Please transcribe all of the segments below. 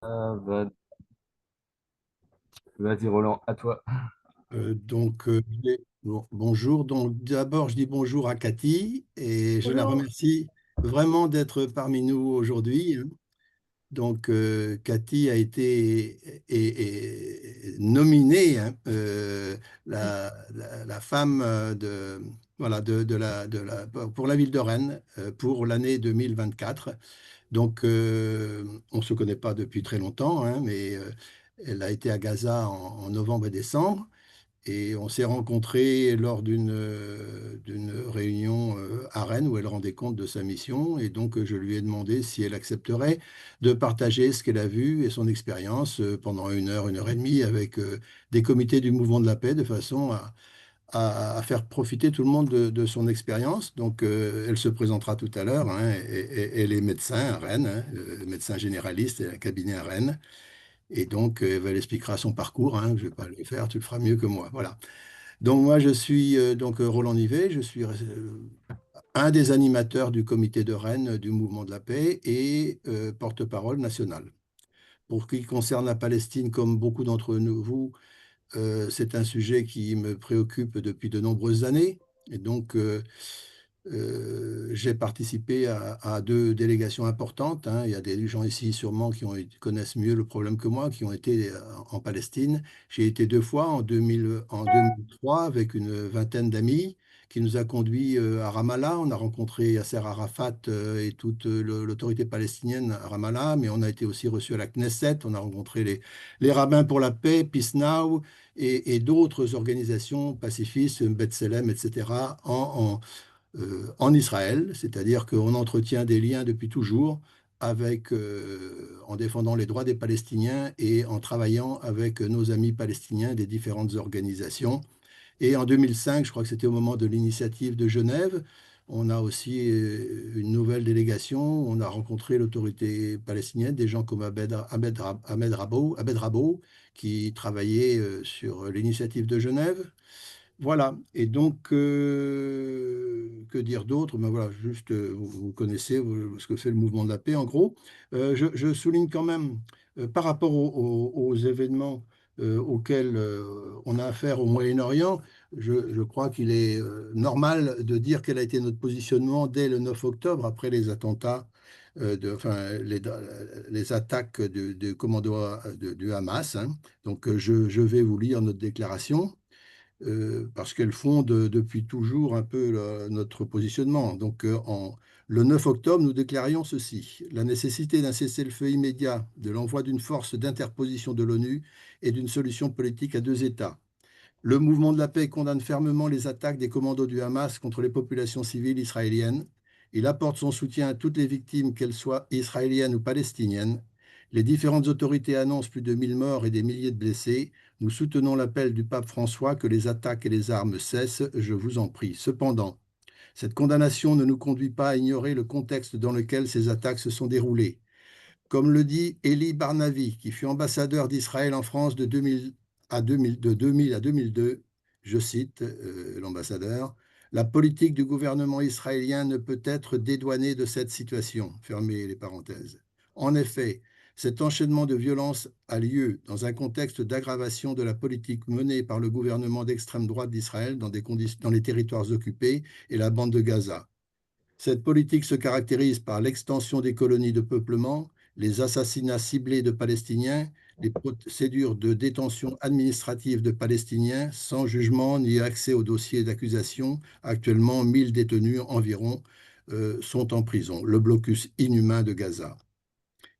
Bah, vas-y, Roland, à toi. Bonjour. Donc, d'abord, je dis bonjour à Cathy et je la Bonjour. remercie vraiment d'être parmi nous aujourd'hui, hein. Donc, Cathy a été nominée, hein, la femme voilà, pour la ville de Rennes pour l'année 2024. Donc, on ne se connaît pas depuis très longtemps, hein, mais elle a été à Gaza en novembre et décembre. Et on s'est rencontrés lors d'une réunion à Rennes où elle rendait compte de sa mission. Et donc, je lui ai demandé si elle accepterait de partager ce qu'elle a vu et son expérience pendant une heure et demie avec des comités du mouvement de la paix de façon à faire profiter tout le monde de son expérience. Donc, elle se présentera tout à l'heure, hein, elle est médecin à Rennes, hein, médecin généraliste et un cabinet à Rennes. Et donc, elle expliquera son parcours, hein, je ne vais pas le faire, tu le feras mieux que moi. Voilà. Donc moi, je suis Roland Nivet, je suis un des animateurs du comité de Rennes du Mouvement de la Paix et porte-parole national. Pour ce qui concerne la Palestine, comme beaucoup d'entre vous, c'est un sujet qui me préoccupe depuis de nombreuses années. Et donc, j'ai participé à deux délégations importantes, hein. Il y a des gens ici sûrement connaissent mieux le problème que moi, qui ont été en Palestine. J'ai été deux fois en 2003 avec une vingtaine d'amis qui nous a conduits à Ramallah. On a rencontré Yasser Arafat et toute l'autorité palestinienne à Ramallah, mais on a été aussi reçus à la Knesset. On a rencontré les rabbins pour la paix, Peace Now et d'autres organisations pacifistes, B'Tselem, etc., en Israël, c'est-à-dire qu'on entretient des liens depuis toujours en défendant les droits des Palestiniens et en travaillant avec nos amis palestiniens des différentes organisations. Et en 2005, je crois que c'était au moment de l'initiative de Genève, on a aussi une nouvelle délégation. On a rencontré l'autorité palestinienne, des gens comme Ahmed Rabo, qui travaillait sur l'initiative de Genève. Voilà. Et donc, que dire d'autre? Ben voilà, juste, vous connaissez ce que fait le mouvement de la paix, en gros. Je souligne quand même, par rapport aux événements auxquels on a affaire au Moyen-Orient, je crois qu'il est normal de dire quel a été notre positionnement dès le 9 octobre, après les attentats, enfin, les attaques du commando du Hamas, hein. Donc, je vais vous lire notre déclaration parce qu'elles fondent depuis toujours un peu notre positionnement. Donc, le 9 octobre, nous déclarions ceci: la nécessité d'un cessez-le-feu immédiat, de l'envoi d'une force d'interposition de l'ONU et d'une solution politique à deux États. Le mouvement de la paix condamne fermement les attaques des commandos du Hamas contre les populations civiles israéliennes. Il apporte son soutien à toutes les victimes, qu'elles soient israéliennes ou palestiniennes. Les différentes autorités annoncent plus de 1 000 morts et des milliers de blessés. Nous soutenons l'appel du pape François que les attaques et les armes cessent, je vous en prie. Cependant, cette condamnation ne nous conduit pas à ignorer le contexte dans lequel ces attaques se sont déroulées. Comme le dit Elie Barnavi, qui fut ambassadeur d'Israël en France de 2000 à 2002, je cite l'ambassadeur: la politique du gouvernement israélien ne peut être dédouanée de cette situation. Fermez les parenthèses. En effet, cet enchaînement de violences a lieu dans un contexte d'aggravation de la politique menée par le gouvernement d'extrême droite d'Israël dans les territoires occupés et la bande de Gaza. Cette politique se caractérise par l'extension des colonies de peuplement, les assassinats ciblés de Palestiniens, les procédures de détention administrative de Palestiniens sans jugement ni accès aux dossiers d'accusation. Actuellement, 1 000 détenus environ sont en prison. Le blocus inhumain de Gaza.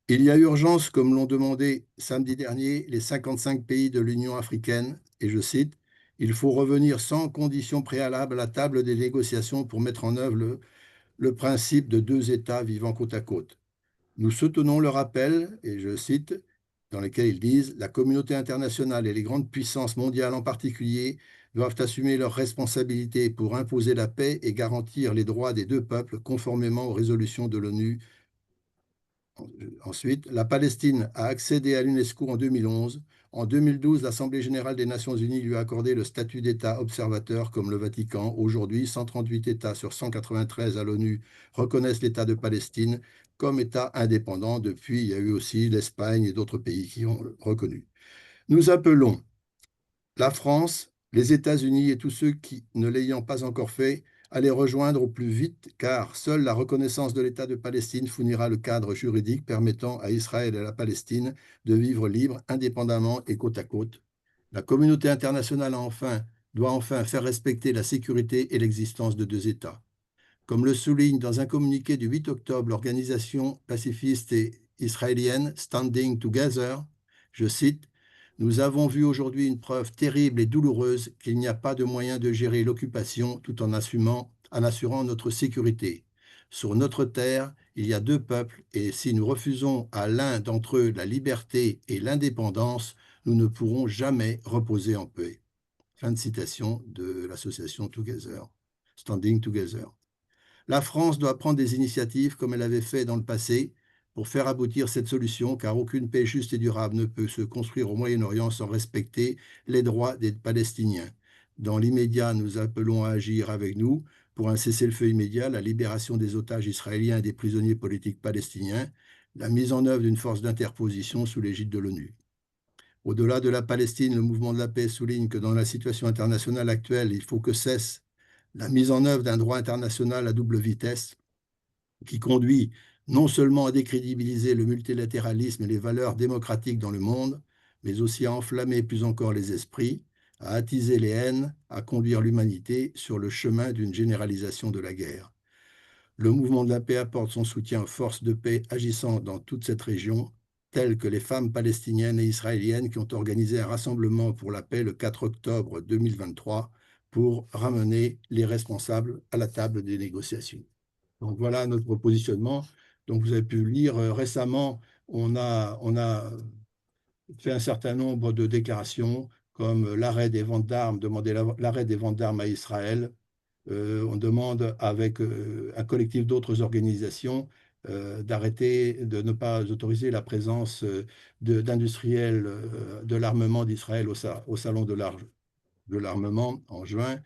Il y a urgence, comme l'ont demandé samedi dernier les 55 pays de l'Union africaine, et je cite: il faut revenir sans condition préalable à la table des négociations pour mettre en œuvre le principe de deux États vivant côte à côte. Nous soutenons leur appel, et je cite, dans lequel ils disent: la communauté internationale et les grandes puissances mondiales en particulier doivent assumer leurs responsabilités pour imposer la paix et garantir les droits des deux peuples conformément aux résolutions de l'ONU. Ensuite, la Palestine a accédé à l'UNESCO en 2011. En 2012, l'Assemblée générale des Nations unies lui a accordé le statut d'État observateur comme le Vatican. Aujourd'hui, 138 États sur 193 à l'ONU reconnaissent l'État de Palestine comme État indépendant. Depuis, il y a eu aussi l'Espagne et d'autres pays qui ont reconnu. Nous appelons la France, les États-Unis et tous ceux qui, ne l'ayant pas encore fait, à les rejoindre au plus vite, car seule la reconnaissance de l'État de Palestine fournira le cadre juridique permettant à Israël et à la Palestine de vivre libres, indépendamment et côte à côte. La communauté internationale doit enfin faire respecter la sécurité et l'existence de deux États. Comme le souligne dans un communiqué du 8 octobre l'organisation pacifiste et israélienne Standing Together, je cite, nous avons vu aujourd'hui une preuve terrible et douloureuse qu'il n'y a pas de moyen de gérer l'occupation tout en assurant notre sécurité. Sur notre terre, il y a deux peuples et si nous refusons à l'un d'entre eux la liberté et l'indépendance, nous ne pourrons jamais reposer en paix. Fin de citation de l'association Together, Standing Together. La France doit prendre des initiatives comme elle avait fait dans le passé pour faire aboutir cette solution, car aucune paix juste et durable ne peut se construire au Moyen-Orient sans respecter les droits des Palestiniens. Dans l'immédiat, nous appelons à agir avec nous pour un cessez-le-feu immédiat, la libération des otages israéliens et des prisonniers politiques palestiniens, la mise en œuvre d'une force d'interposition sous l'égide de l'ONU. Au-delà de la Palestine, le mouvement de la paix souligne que dans la situation internationale actuelle, il faut que cesse la mise en œuvre d'un droit international à double vitesse qui conduit non seulement à décrédibiliser le multilatéralisme et les valeurs démocratiques dans le monde, mais aussi à enflammer plus encore les esprits, à attiser les haines, à conduire l'humanité sur le chemin d'une généralisation de la guerre. Le mouvement de la paix apporte son soutien aux forces de paix agissant dans toute cette région, telles que les femmes palestiniennes et israéliennes qui ont organisé un rassemblement pour la paix le 4 octobre 2023 pour ramener les responsables à la table des négociations. Donc voilà notre positionnement. Donc vous avez pu lire récemment, on a fait un certain nombre de déclarations comme l'arrêt des ventes d'armes, demander l'arrêt des ventes d'armes à Israël. On demande avec un collectif d'autres organisations d'arrêter, de ne pas autoriser la présence d'industriels de l'armement d'Israël au salon de l'armement en juin.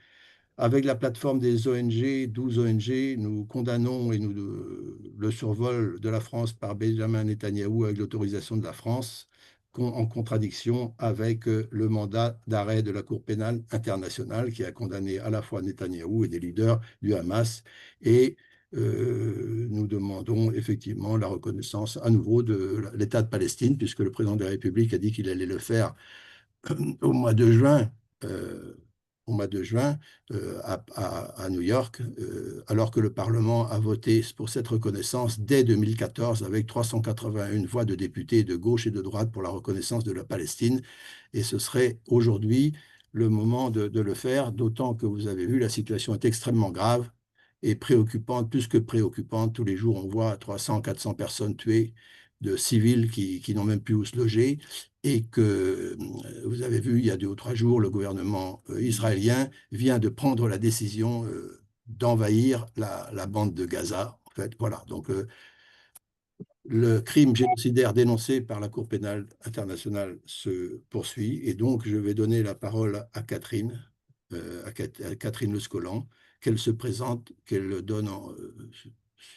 Avec la plateforme des ONG, 12 ONG, nous condamnons le survol de la France par Benjamin Netanyahou avec l'autorisation de la France, en contradiction avec le mandat d'arrêt de la Cour pénale internationale qui a condamné à la fois Netanyahou et des leaders du Hamas. Et nous demandons effectivement la reconnaissance à nouveau de l'État de Palestine, puisque le président de la République a dit qu'il allait le faire au mois de juin, euh, au mois de juin à New York, alors que le Parlement a voté pour cette reconnaissance dès 2014 avec 381 voix de députés de gauche et de droite pour la reconnaissance de la Palestine. Et ce serait aujourd'hui le moment de le faire, d'autant que vous avez vu, la situation est extrêmement grave et préoccupante, plus que préoccupante. Tous les jours, on voit 300, 400 personnes tuées, de civils qui n'ont même plus où se loger et que vous avez vu il y a 2 ou 3 jours, le gouvernement israélien vient de prendre la décision d'envahir la bande de Gaza. En fait, voilà. Donc le crime génocidaire dénoncé par la Cour pénale internationale se poursuit et donc je vais donner la parole à Catherine, à Catherine Le Scolan, qu'elle se présente, qu'elle donne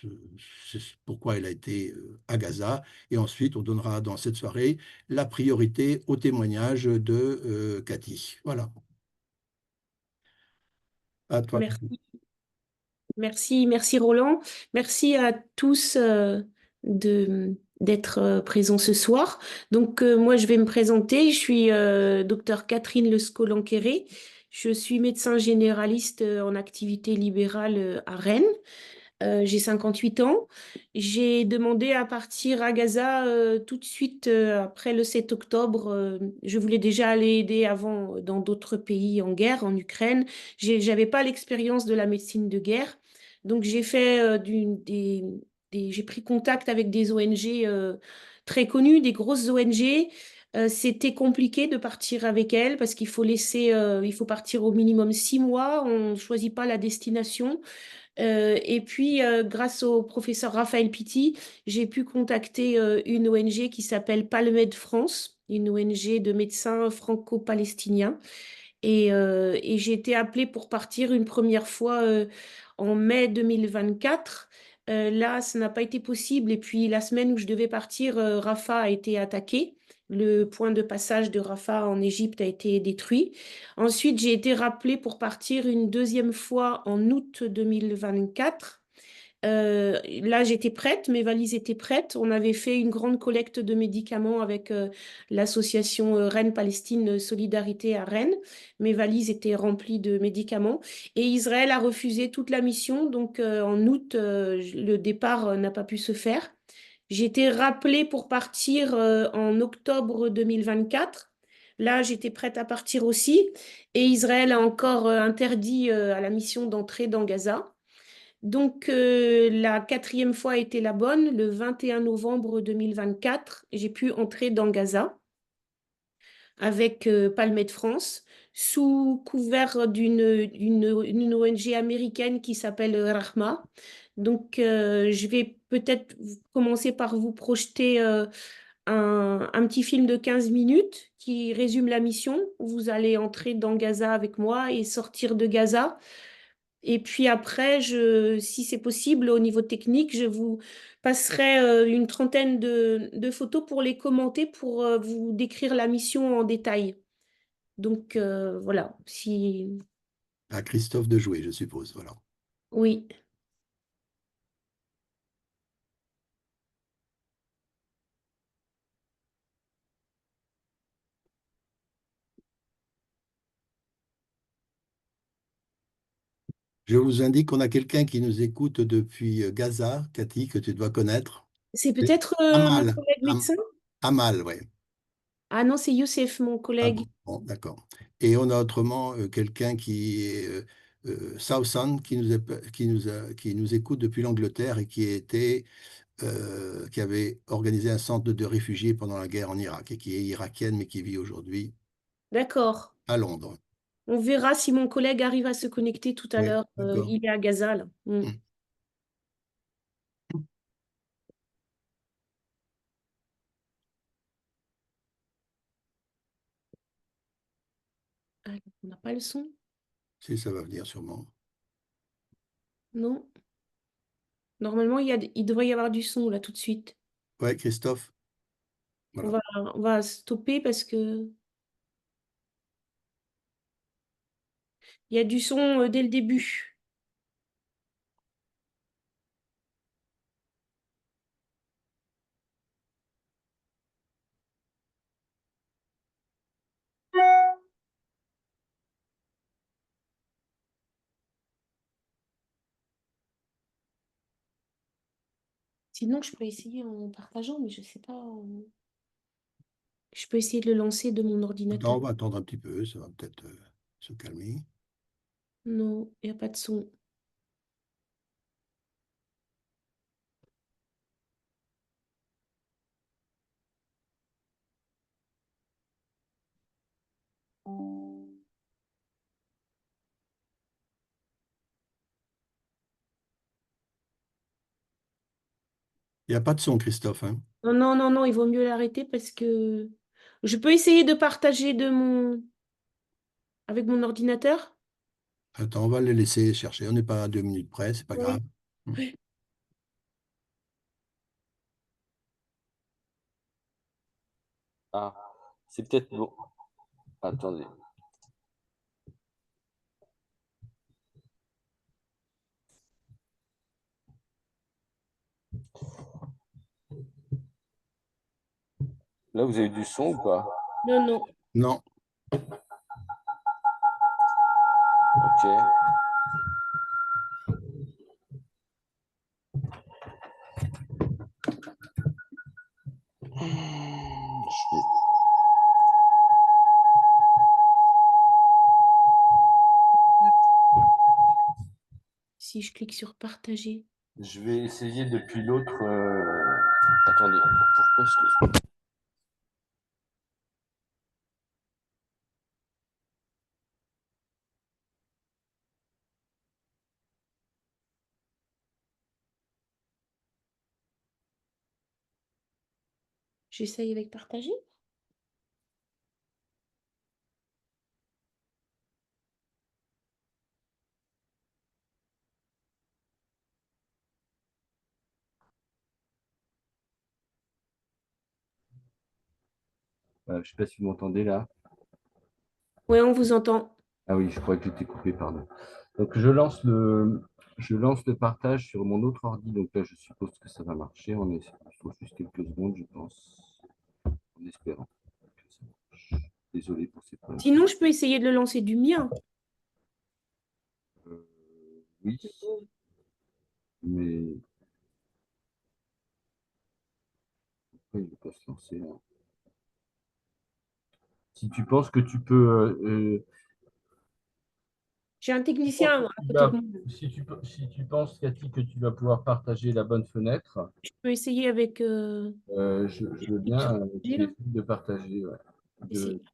ce- pourquoi elle a été à Gaza. Et ensuite, on donnera dans cette soirée la priorité au témoignage de Cathy. Voilà, à toi. Merci, merci Roland. Merci à tous d'être présents ce soir. Donc moi je vais me présenter. Je suis docteur Catherine Le Scolan-Quéré. Je suis médecin généraliste en activité libérale à Rennes. J'ai 58 ans. J'ai demandé à partir à Gaza tout de suite après le 7 octobre. Je voulais déjà aller aider avant dans d'autres pays en guerre, en Ukraine. J'avais pas l'expérience de la médecine de guerre. Donc j'ai fait j'ai pris contact avec des ONG très connues, des grosses ONG. C'était compliqué de partir avec elles parce il faut partir au minimum 6 mois. On ne choisit pas la destination. Et puis, grâce au professeur Raphaël Pitti, j'ai pu contacter une ONG qui s'appelle Palmed France, une ONG de médecins franco-palestiniens. Et j'ai été appelée pour partir une première fois en mai 2024 Là, ça n'a pas été possible. Et puis la semaine où je devais partir, Rafah a été attaqué. Le point de passage de Rafah en Égypte a été détruit. Ensuite, j'ai été rappelée pour partir une deuxième fois en août 2024. Là, j'étais prête, mes valises étaient prêtes. On avait fait une grande collecte de médicaments avec l'association Rennes-Palestine Solidarité à Rennes. Mes valises étaient remplies de médicaments. Et Israël a refusé toute la mission. Donc, en août, le départ n'a pas pu se faire. J'ai été rappelée pour partir en octobre 2024. Là, j'étais prête à partir aussi. Et Israël a encore interdit à la mission d'entrer dans Gaza. Donc, la quatrième fois a été la bonne. Le 21 novembre 2024, j'ai pu entrer dans Gaza avec Palmet de France sous couvert d'une ONG américaine qui s'appelle Rahma. Donc, je vais peut-être commencer par vous projeter un petit film de 15 minutes qui résume la mission. Vous allez entrer dans Gaza avec moi et sortir de Gaza. Et puis après, si c'est possible, au niveau technique, je vous passerai une trentaine de photos pour les commenter, pour vous décrire la mission en détail. Donc voilà, si À Christophe de jouer, je suppose. Voilà. oui, Je vous indique qu'on a quelqu'un qui nous écoute depuis Gaza, Cathy, que tu dois connaître. c'est C'est peut-être mon Amal. collègue médecin. Amal, oui. Ah non, c'est Youssef, mon Ah collègue. bon, bon, d'accord. Et on a autrement quelqu'un qui est Sausan, qui nous écoute depuis l'Angleterre et qui avait organisé un centre de réfugiés pendant la guerre en Irak et qui est irakienne mais qui vit aujourd'hui D'accord. à Londres. On verra si mon collègue arrive à se connecter tout à Oui, l'heure. d'accord. Il est à Gaza, là. Mm. Mm. Ah, on n'a pas le son? Si ça va venir sûrement. Non. Normalement, il devrait y avoir du son là tout de suite. Ouais, Christophe, On voilà. va, on va stopper parce que il y a du son dès le début. Sinon, je peux essayer en partageant, mais je sais pas. Je peux essayer de le lancer de mon Attends, ordinateur. on va attendre un petit peu, ça va peut-être se calmer. Non, il n'y a pas de son. Il n'y a pas de son, Christophe, hein. Non, non, non, non, il vaut mieux l'arrêter parce que je peux essayer de partager avec mon ordinateur. Attends, on va le laisser chercher. On n'est pas à 2 minutes près, c'est pas grave. Oui. Mm. Ah, c'est peut-être bon. Attendez. Là, vous avez du son ou pas? Non, non. Non, Ok. Si je clique sur partager. Je vais essayer depuis l'autre. Attendez. Pourquoi je... J'essaye avec partager. Je ne sais pas si vous m'entendez là. Oui, on vous entend. Ah oui, je crois que j'étais coupé, pardon. Donc, je lance le partage sur mon autre ordi. Donc là, je suppose que ça va marcher. Il faut juste quelques secondes, je pense, en espérant que ça marche. Désolé pour ces problèmes. Sinon, je peux essayer de le lancer du mien. Oui, mais pourquoi il ne veut pas se lancer là? Si tu penses que tu peux J'ai un tu penses technicien que à tu côté de vas- moi. si tu penses, Cathy, que tu vas pouvoir partager la bonne fenêtre, Je peux essayer avec je veux sur bien le tu projet, là. m'essayes de partager. Ouais.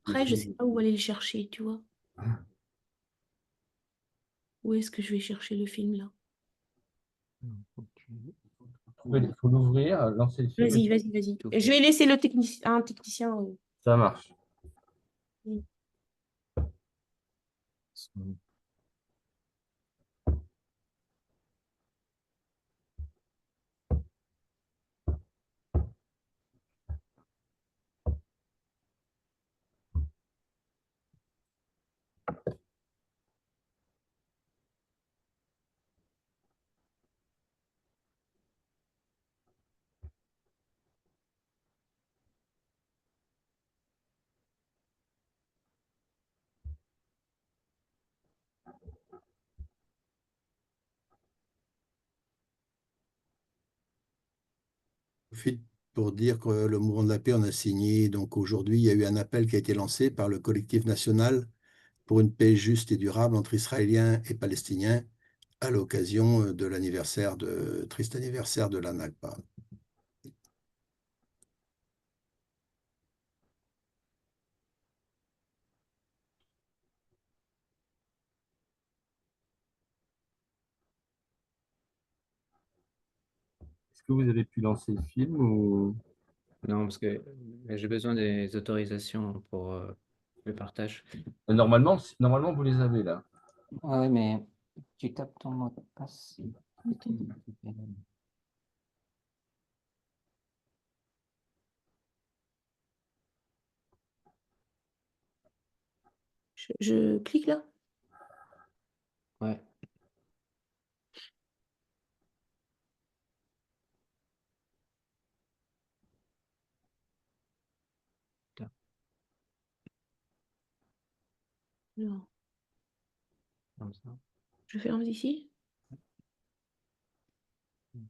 Après, je ne sais pas où aller le chercher, tu vois. Où est-ce que je vais chercher le film, là? Il faut l'ouvrir, lancer le film. Vas-y, vas-y, vas-y. Je vais laisser le technicien, un technicien. Ça marche. Oui. Profite pour dire que le mouvement de la paix, on a signé. Donc aujourd'hui, il y a eu un appel qui a été lancé par le collectif national pour une paix juste et durable entre Israéliens et Palestiniens à l'occasion de triste anniversaire de la Nakba. Est-ce que vous avez pu lancer le film ou... Non, parce que j'ai besoin des autorisations pour le partage. Normalement, vous les avez là. Ouais, mais tu tapes ton mot de passe. Je clique là? Ouais. Non. Comme ça. Je ferme ici.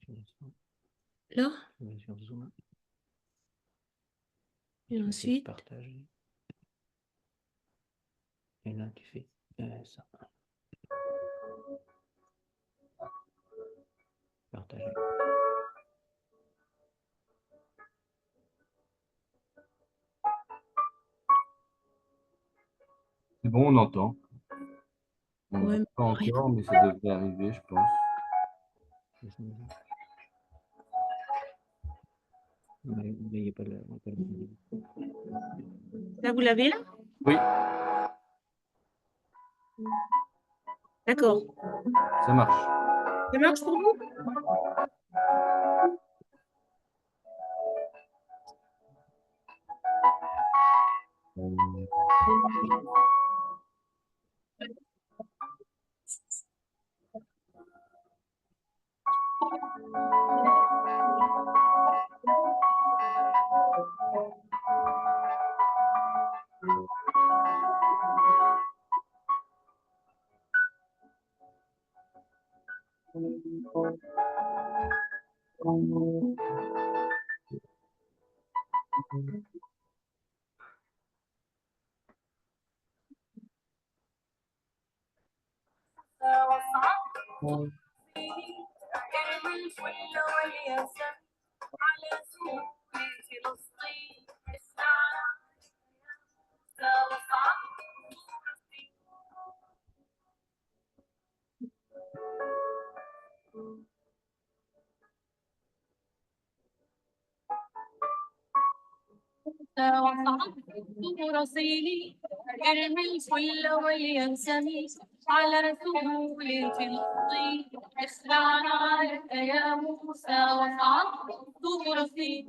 Tu vas sur- Là. tu vas sur Zoom. Et Tu fais ensuite. partager. Et là, tu fais ça. Partager. C'est bon, on entend. On ne Ouais, voit mais pas rien. encore, mais ça devrait arriver, je pense. Mais il n'y a pas le. Là, vous l'avez là? Oui, D'accord. ça marche. Ça marche pour vous? وصعدت رصيلي ارمي الفل والياسمين على سهول فلسطين اخلعنا لك يا موسى وصعدت رصيلي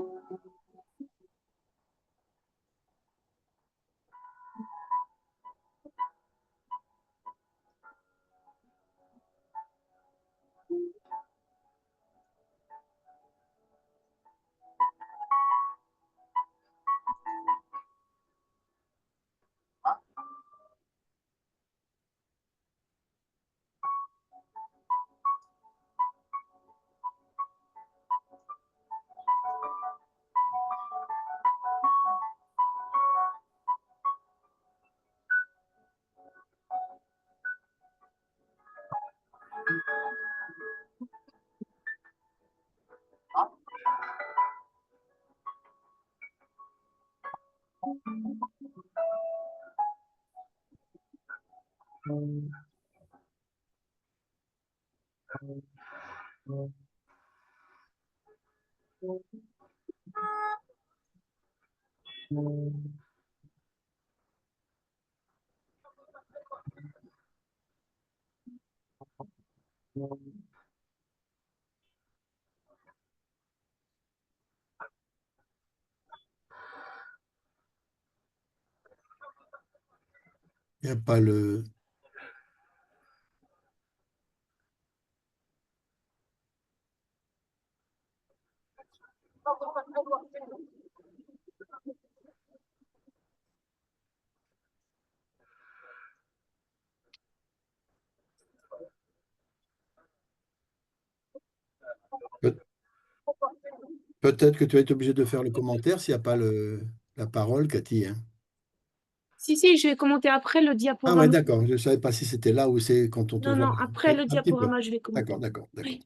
Il n'y a pas le... Peut- Peut-être que tu vas être obligé de faire le commentaire s'il n'y a pas la parole, Cathy, hein. Si, je vais commenter après le Ah ouais, diaporama. d'accord. Je ne savais pas si c'était là ou c'est quand on te Non, voit. non, après le Un petit peu. diaporama, je vais commenter. D'accord, d'accord, d'accord. Oui.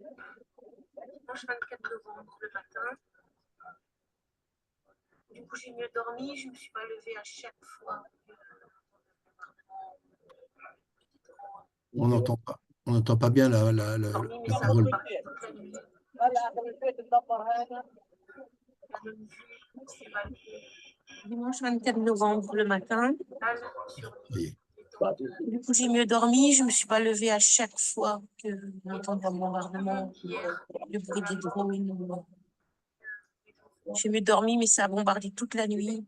Dimanche 24 novembre le matin. Du coup, j'ai mieux dormi, je ne me suis pas levée à chaque fois. On n'entend pas bien Dormi, mais la ça parole. va toute la nuit. Dimanche 24 novembre le matin. Oui. Du coup, j'ai mieux dormi. Je ne me suis pas levée à chaque fois que j'entends un bombardement, le bruit des drones. J'ai mieux dormi, mais ça a bombardé toute la nuit.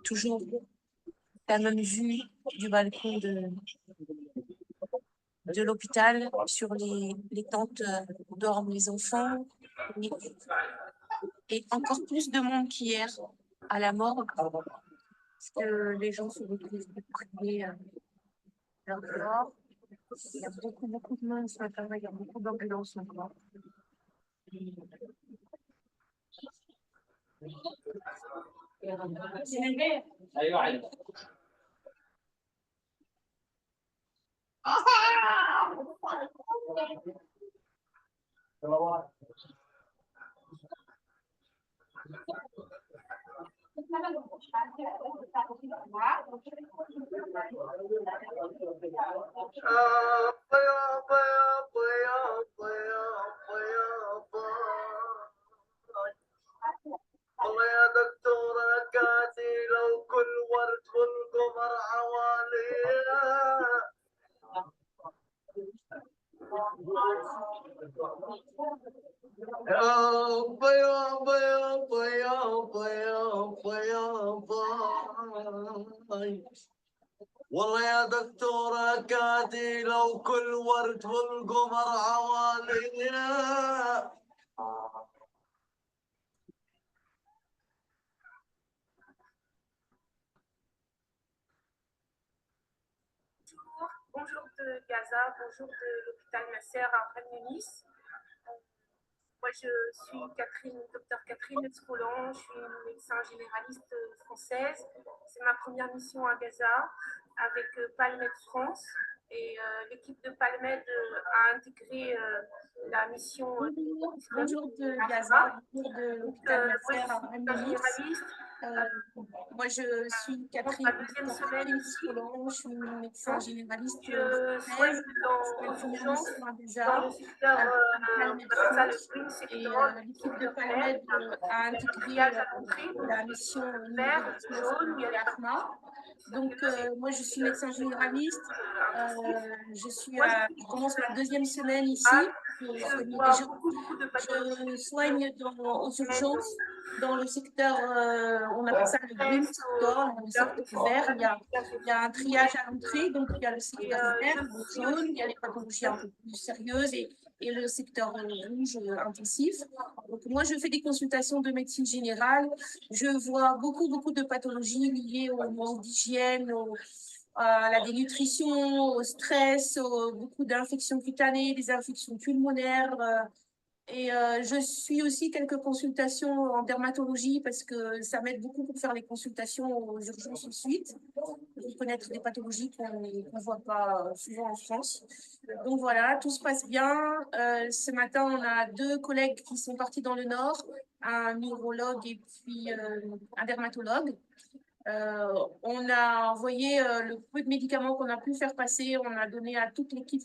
Toujours la même vue du balcon de l'hôpital sur les tentes où dorment les enfants. Et encore plus de monde qu'hier à la morgue, parce que les gens se retrouvent privés dehors. Il y a beaucoup de monde ce matin, il y a beaucoup d'ambulances encore. والله يا دكتورة كاتي لو كل ورد والقمر حواليا يابا يابا يابا يابا يابا يابا والله يا دكتورة كاتي لو كل ورد والقمر حواليا Bonjour de Gaza, bonjour de l'hôpital Nasser à Khan Younis. Moi, je suis docteur Catherine Escolan, je suis une médecin généraliste française. C'est ma première mission à Gaza avec Palmed France. Et l'équipe de Palmed a intégré la mission. Bonjour de Gaza, bonjour de l'hôpital Nasser à Khan Younis. Moi, je suis Catherine Escolan, je suis une médecin généraliste française. C'est ma première mission à Gaza. Et l'équipe de Palmed a intégré la mission de l'ACMA. Donc, moi, je suis médecin généraliste. Je commence ma deuxième semaine ici pour soigner des gens. Je soigne aux urgences dans le secteur, on appelle ça le green sector, le secteur vert. Il y a un triage à l'entrée, donc il y a le secteur vert, le jaune, il y a les pathologies un peu plus sérieuses et le secteur rouge intensif. Donc moi, je fais des consultations de médecine générale. Je vois beaucoup de pathologies liées au manque d'hygiène, à la dénutrition, au stress, beaucoup d'infections cutanées, des infections pulmonaires, Et je suis aussi quelques consultations en dermatologie parce que ça m'aide beaucoup pour faire les consultations aux urgences ensuite, pour connaître des pathologies qu'on ne voit pas souvent en France. Donc voilà, tout se passe bien. Ce matin, on a 2 collègues qui sont partis dans le Nord, un urologue et puis un dermatologue. On a envoyé le peu de médicaments qu'on a pu faire passer, on a donné à toute l'équipe.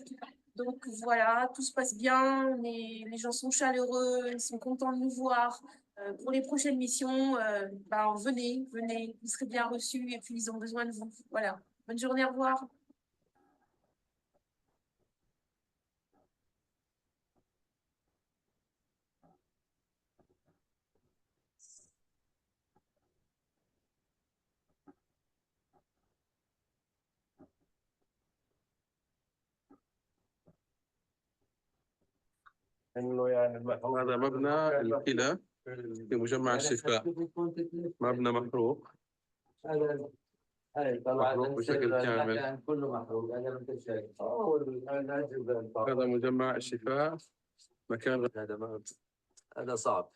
Donc voilà, tout se passe bien, les gens sont chaleureux, ils sont contents de nous voir. Pour les prochaines missions, venez, vous serez bien reçus et puis ils ont besoin de vous. Voilà, bonne journée, au revoir. هذا مبنى الكلى في مجمع الشفاء، مبنى محروق محروق بشكل كامل. هذا مجمع الشفاء، مكان هذا صعب.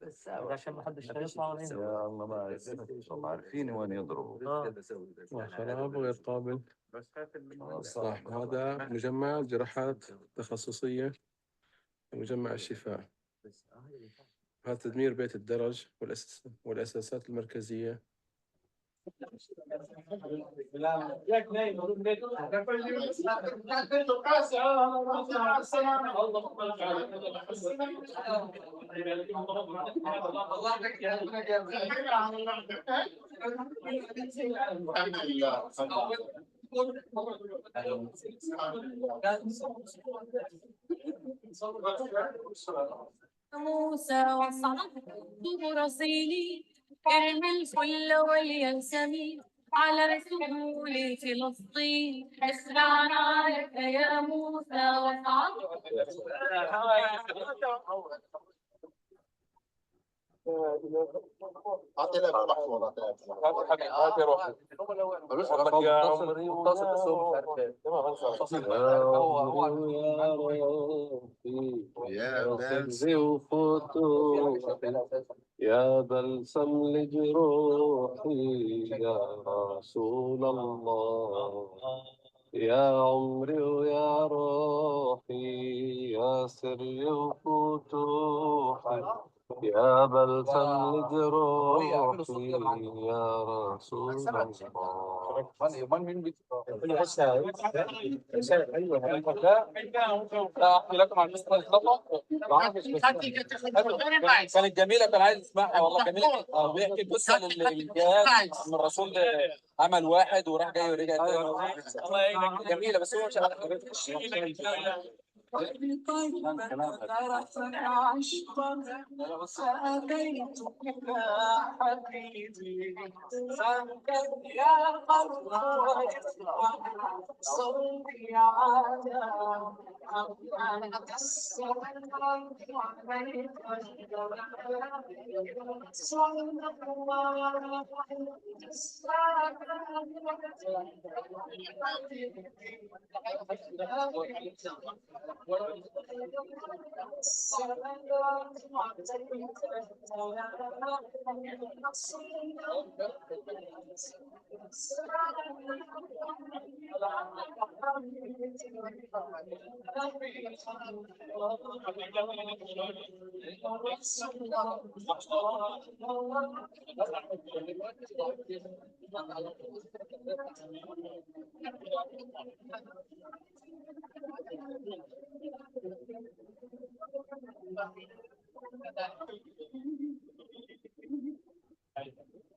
بس عشان ما حدش هيطلع من هنا. يا الله ما عارفين وين يضربوا. وخراب غير قابل. صح، هذا مجمع جراحات تخصصية، مجمع الشفاء. هذا تدمير بيت الدرج والأساسات المركزية. موسى وصعبته رصيني ارمي الفل والياسمين على سهول فلسطين اخلعنا لك يا موسى وصعبته. يا بلسم لجروحي يا رسول الله، يا عمري ويا روحي يا سري وفتوحي، يا بلسم لجروحي يا رسول الله. كانت جميله، كان عايز اسمعها والله. جميله، بيحكي قصه للجهاد ان الرسول عمل واحد وراح جاي ورجع تاني. جميله بس هو مش عارف.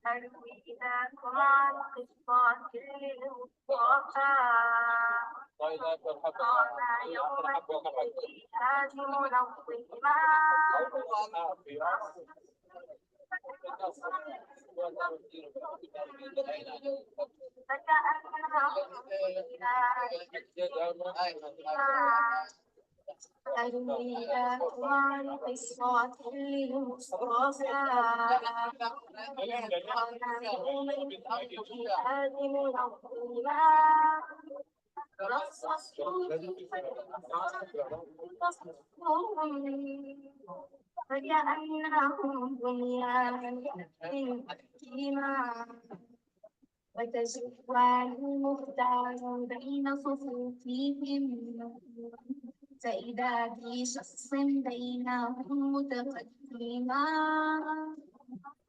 أرويناكم عن قصة للمصطفى طال يوم الجهاد منظما أرويناكم عن قصة للمصطفى طال يوم الجهاد منظما فكأنهم بنيان مرسوم وتزوال المختار بين صفوفهم فإذا في شخص بينهم متقدما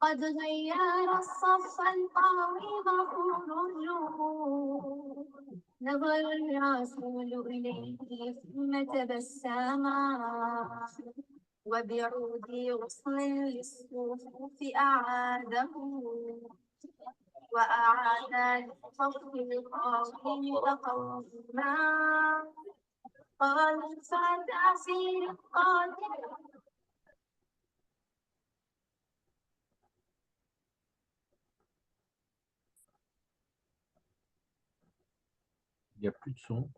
قد غير الصف القويم خروجه نظر الرسول إليه ثم تبسما وبعود غصن للصفوف أعاده وأعاد للصف القويم تقوما قال فتأسير القادر Il n'y a plus de son.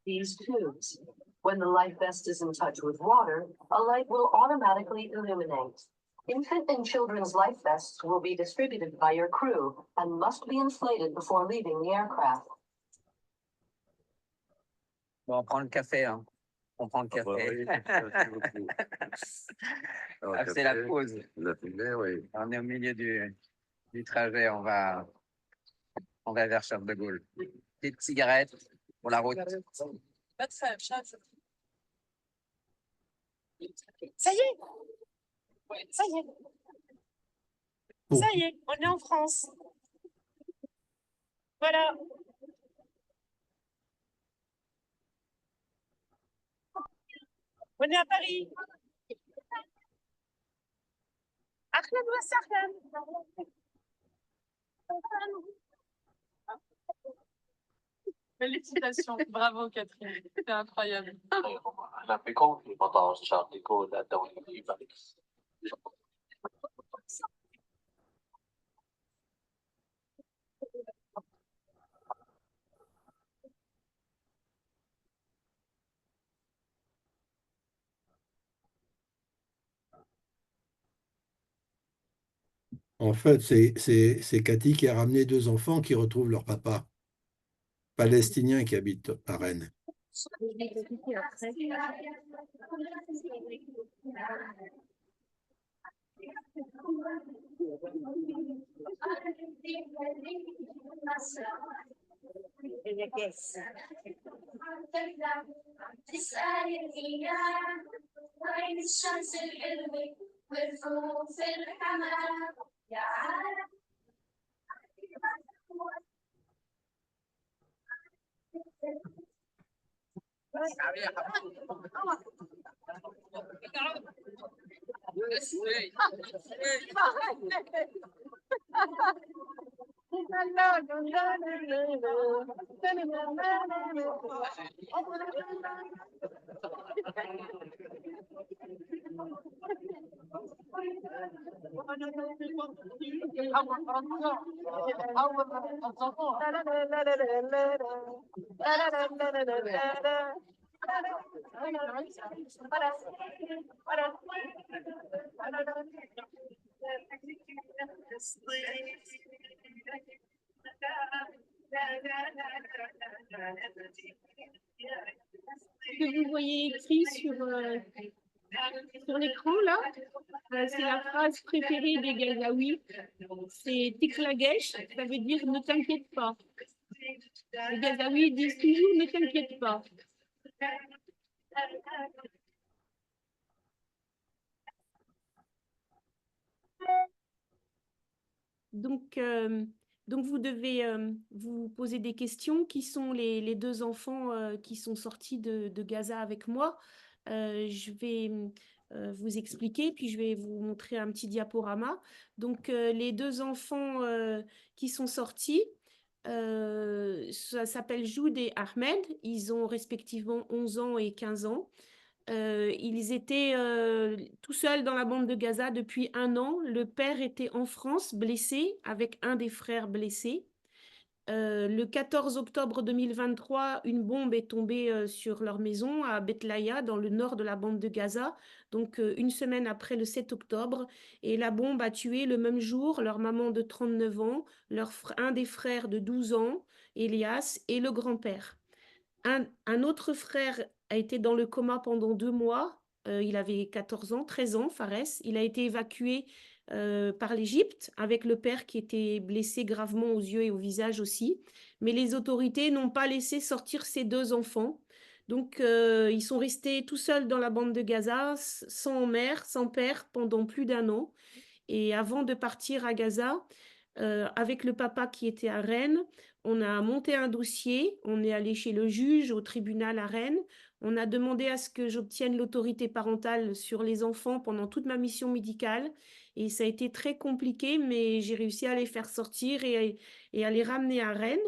These tubes. When the light vest is in touch with water, a light will automatically illuminate. Infant and children's life vests will be distributed by your crew and must be inflated before leaving the aircraft. Bon, on prend le café, hein. On prend le Ah bah café. oui, merci beaucoup. Alors, Ah, c'est la café, pause. la fumée, oui. On est au milieu du trajet. On va vers Charles de Gaulle. Petite cigarette pour la route. Pas de femme, chat. Ça y est, ça y est, Pour- ça y est, on est en France. Voilà. On est à Paris. Ahlan wa sahlan. Félicitations, bravo Catherine, c'était incroyable. أنا بكون في مطار شارل دي غول الدولي في باريس. En fait, c'est Cathy qui a ramené 2 enfants qui retrouvent leur papa, palestinien qui habite à Rennes. Je vais expliquer après. تسأل الإيام وين الشمس الحلوة والفروق في الحمام يا عالم Ce que vous voyez écrit sur l'écran là, c'est la phrase préférée des Gazaouis. C'est Tiklagesh, ça veut dire ne t'inquiète pas. Les Gazaouis disent toujours ne t'inquiète pas. Donc vous devez vous poser des questions. Qui sont les 2 enfants qui sont sortis de Gaza avec moi? Je vais vous expliquer, puis je vais vous montrer un petit diaporama. Donc les 2 enfants qui sont sortis, ça s'appelle Joud et Ahmed. Ils ont respectivement 11 ans et 15 ans. Ils étaient tout seuls dans la bande de Gaza depuis 1 an. Le père était en France, blessé, avec un des frères blessés. Le 14 octobre 2023, une bombe est tombée sur leur maison à Betlaïa, dans le nord de la bande de Gaza, donc une semaine après le 7 octobre. Et la bombe a tué le même jour leur maman de 39 ans, un des frères de 12 ans, Elias, et le grand-père. Un autre frère a été dans le coma pendant 2 mois. Il avait 14 ans, 13 ans, Fares. Il a été évacué par l'Égypte avec le père qui était blessé gravement aux yeux et au visage aussi. Mais les autorités n'ont pas laissé sortir ces 2 enfants. Donc, ils sont restés tout seuls dans la bande de Gaza, sans mère, sans père, pendant plus d'1 an. Et avant de partir à Gaza, avec le papa qui était à Rennes, on a monté un dossier, on est allé chez le juge au tribunal à Rennes, on a demandé à ce que j'obtienne l'autorité parentale sur les enfants pendant toute ma mission médicale. Et ça a été très compliqué, mais j'ai réussi à les faire sortir et à les ramener à Rennes,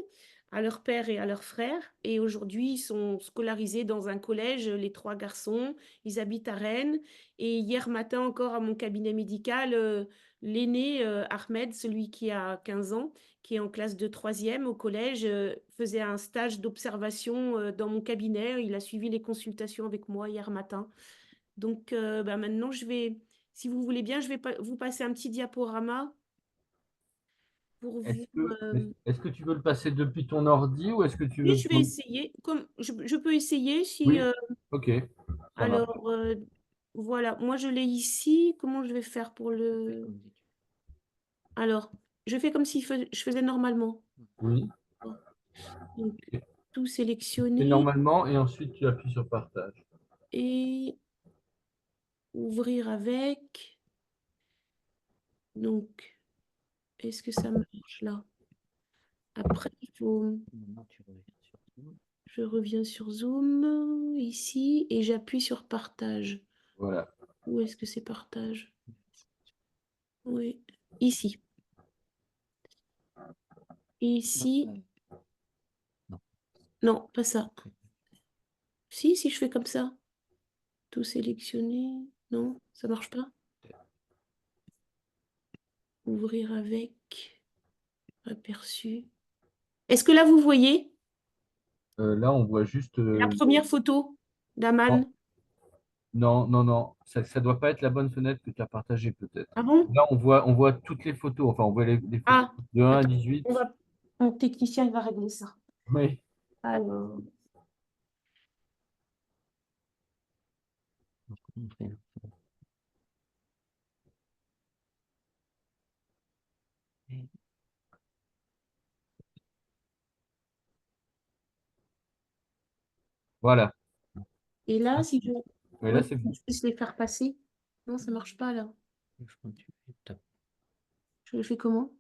à leur père et à leur frère. Et aujourd'hui, ils sont scolarisés dans un collège, les 3 garçons. Ils habitent à Rennes. Et hier matin encore, à mon cabinet médical, l'aîné, Ahmed, celui qui a 15 ans, qui est en classe de 3e au collège, faisait un stage d'observation dans mon cabinet. Il a suivi les consultations avec moi hier matin. Donc maintenant, si vous voulez bien, je vais vous passer un petit diaporama pour vous. Est-ce que tu veux le passer depuis ton ordi ou est-ce que tu Oui, veux... je vais essayer. Comme je peux essayer si. Oui, ok. Ça marche. Alors, voilà, moi je l'ai ici. Comment je vais faire pour le. Alors, je fais comme si je faisais normalement. Oui. Donc, tout Et sélectionner normalement, et ensuite tu appuies sur partage. et ouvrir avec. Donc, est-ce que ça marche là? Après, il faut. Je reviens sur Zoom, ici, et j'appuie sur partage. Voilà. Où est-ce que c'est partage? Oui, ici. Ici. Non, pas ça. Si je fais comme ça. Tout sélectionner. Non, ça marche pas. Ouvrir avec. Aperçu. Est-ce que là, vous voyez Là, on voit juste... la première photo d'Aman? Non. Ça ne doit pas être la bonne fenêtre que tu as partagée peut-être. Ah bon? Là, on voit toutes les photos. Enfin, on voit les photos Ah, de 1 à attends, 18. mon technicien il va régler ça. Oui. Alors, Voilà. et là, si je Et là, c'est bon. puisse les faire passer. Non, ça marche pas là. Je le fais comment?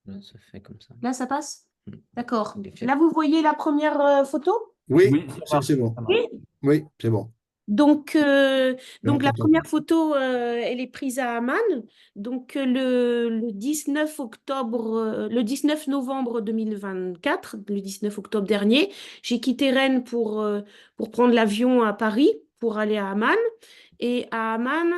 Là, ça fait comme ça. Là, ça passe? D'accord. Effet. Là, vous voyez la première photo? Oui, ça c'est bon. marche. Oui. Oui, c'est bon. Donc la t'entend. première photo, elle est prise à Amman. Donc le 19 octobre, le 19 novembre 2024, le 19 octobre dernier, j'ai quitté Rennes pour prendre l'avion à Paris pour aller à Amman. Et à Amman,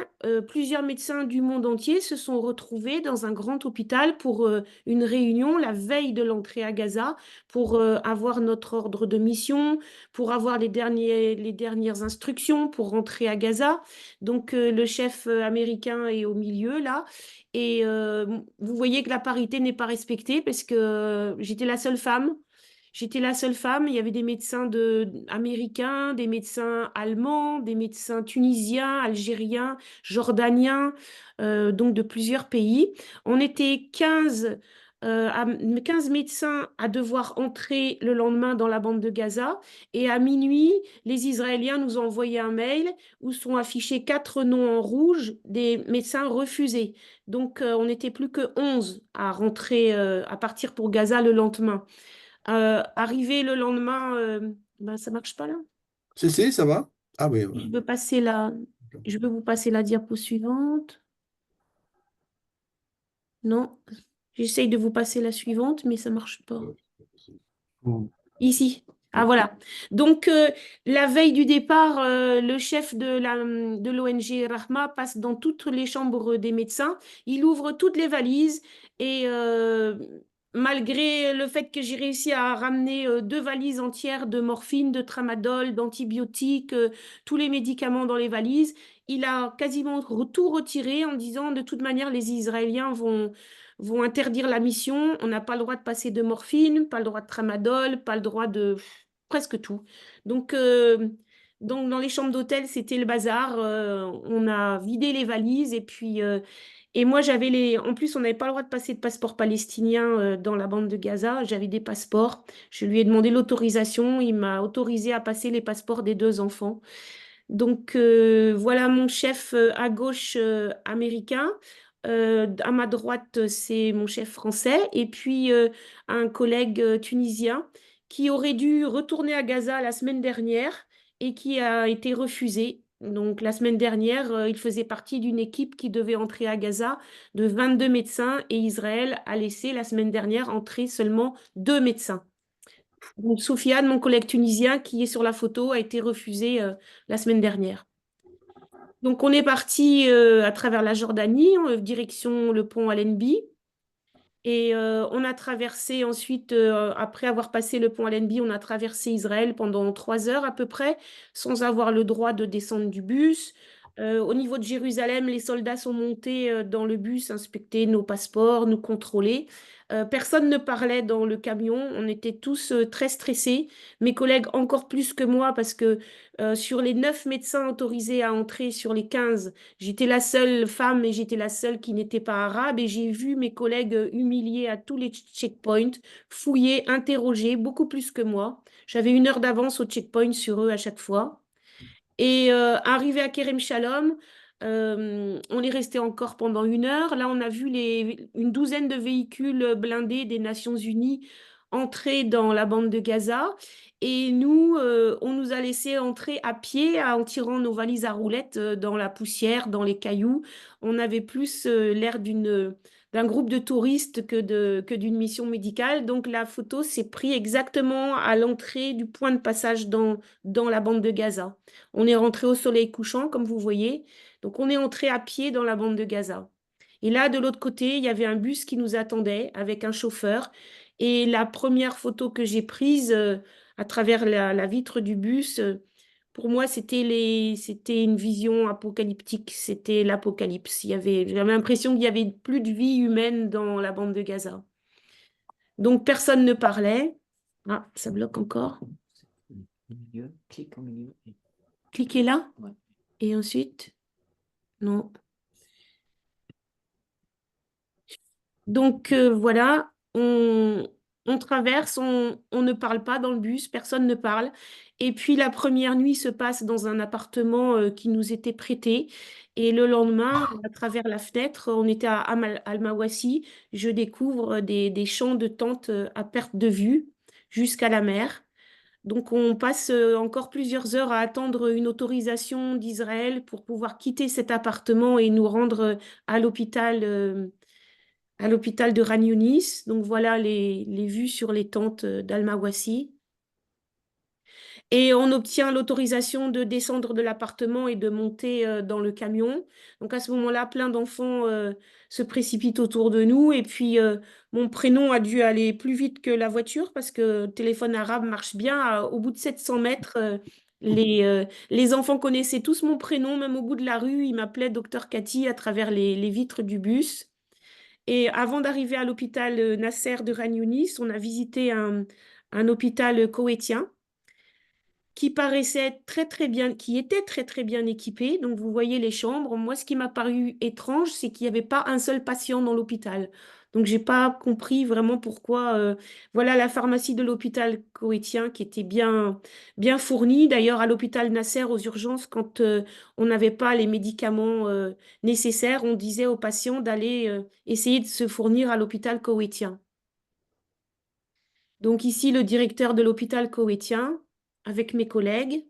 plusieurs médecins du monde entier se sont retrouvés dans un grand hôpital pour une réunion la veille de l'entrée à Gaza, pour avoir notre ordre de mission, pour avoir les dernières instructions pour rentrer à Gaza. Donc, le chef américain est au milieu, là. Et vous voyez que la parité n'est pas respectée parce que j'étais la seule femme. J'étais la seule femme. Il y avait des médecins américains, des médecins allemands, des médecins tunisiens, algériens, jordaniens, donc de plusieurs pays. On était 15 médecins à devoir entrer le lendemain dans la bande de Gaza. Et à minuit, les Israéliens nous ont envoyé un mail où sont affichés 4 noms en rouge des médecins refusés. Donc, on n'était plus que 11 à rentrer, à partir pour Gaza le lendemain. Arrivé le lendemain, ça marche pas là. Si, ça va. Ah oui. Je veux vous passer la diapo suivante. Non, j'essaye de vous passer la suivante, mais ça marche pas. Ici. Ah voilà. Donc la veille du départ, le chef de l'ONG Rahma passe dans toutes les chambres des médecins. Il ouvre toutes les valises et malgré le fait que j'ai réussi à ramener 2 valises entières de morphine, de tramadol, d'antibiotiques, tous les médicaments dans les valises, il a quasiment tout retiré en disant de toute manière, les Israéliens vont interdire la mission, on n'a pas le droit de passer de morphine, pas le droit de tramadol, pas le droit de presque tout. Donc dans les chambres d'hôtel, c'était le bazar. On a vidé les valises et puis et moi, en plus, on n'avait pas le droit de passer de passeport palestinien dans la bande de Gaza. J'avais des passeports. Je lui ai demandé l'autorisation. Il m'a autorisé à passer les passeports des 2 enfants. Donc, voilà mon chef à gauche américain. À ma droite, c'est mon chef français. Et puis, un collègue tunisien qui aurait dû retourner à Gaza la semaine dernière et qui a été refusé. Donc, la semaine dernière, il faisait partie d'une équipe qui devait entrer à Gaza de 22 médecins et Israël a laissé la semaine dernière entrer seulement 2 médecins. Donc, Soufiane, mon collègue tunisien qui est sur la photo, a été refusé la semaine dernière. Donc, on est parti à travers la Jordanie, direction le pont Allenby. Et on a traversé ensuite, après avoir passé le pont Allenby, on a traversé Israël pendant 3 heures à peu près, sans avoir le droit de descendre du bus. Au niveau de Jérusalem, les soldats sont montés dans le bus, inspecter nos passeports, nous contrôler. Personne ne parlait dans le camion, on était tous très stressés. Mes collègues encore plus que moi parce que sur les 9 médecins autorisés à entrer sur les 15, j'étais la seule femme et j'étais la seule qui n'était pas arabe et j'ai vu mes collègues humiliés à tous les checkpoints, fouillés, interrogés, beaucoup plus que moi. J'avais 1 heure d'avance au checkpoint sur eux à chaque fois. Et arrivé à Kerem Shalom, on est resté encore pendant 1 heure. Là, on a vu une douzaine de véhicules blindés des Nations Unies entrer dans la bande de Gaza. Et nous, on nous a laissé entrer à pied en tirant nos valises à roulettes dans la poussière, dans les cailloux. On avait plus l'air d'un groupe de touristes que d'une mission médicale. Donc, la photo s'est prise exactement à l'entrée du point de passage dans la bande de Gaza. On est rentré au soleil couchant, comme vous voyez. Donc, on est entré à pied dans la bande de Gaza. Et là, de l'autre côté, il y avait un bus qui nous attendait avec un chauffeur. Et la première photo que j'ai prise à travers la vitre du bus, pour moi, c'était une vision apocalyptique. C'était l'apocalypse. J'avais l'impression qu'il n'y avait plus de vie humaine dans la bande de Gaza. Donc, personne ne parlait. Ah, ça bloque encore. Au milieu, clique au milieu. Cliquez là. Ouais. Et ensuite, non. Donc voilà, on traverse, on ne parle pas dans le bus, personne ne parle. Et puis la première nuit se passe dans un appartement qui nous était prêté. Et le lendemain, à travers la fenêtre, on était à Al-Mawassi, je découvre des champs de tentes à perte de vue jusqu'à la mer. Donc, on passe encore plusieurs heures à attendre une autorisation d'Israël pour pouvoir quitter cet appartement et nous rendre à l'hôpital de Ran Yunis. Donc, voilà les vues sur les tentes d'Al-Mawassi. Et on obtient l'autorisation de descendre de l'appartement et de monter dans le camion. Donc à ce moment-là, plein d'enfants se précipitent autour de nous. Et puis, mon prénom a dû aller plus vite que la voiture parce que le téléphone arabe marche bien. Au bout de 700 mètres, les enfants connaissaient tous mon prénom, même au bout de la rue. Ils m'appelaient Docteur Cathy à travers les vitres du bus. Et avant d'arriver à l'hôpital Nasser de Ran Yunis, on a visité un hôpital koweïtien qui paraissait très très bien, qui était très très bien équipé. Donc vous voyez les chambres. Moi, ce qui m'a paru étrange, c'est qu'il n'y avait pas un seul patient dans l'hôpital. Donc j'ai pas compris vraiment pourquoi. Voilà la pharmacie de l'hôpital koweïtien qui était bien fournie. D'ailleurs, à l'hôpital Nasser, aux urgences, quand on n'avait pas les médicaments nécessaires, on disait aux patients d'aller essayer de se fournir à l'hôpital koweïtien. Donc ici, le directeur de l'hôpital koweïtien avec mes collègues.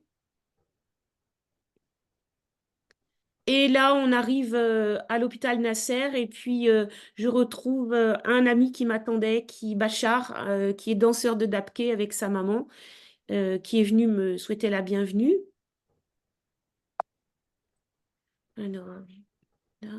Et là, on arrive à l'hôpital Nasser et puis je retrouve un ami qui m'attendait, Bachar, qui est danseur de Dabke avec sa maman, qui est venu me souhaiter la bienvenue. Alors, là.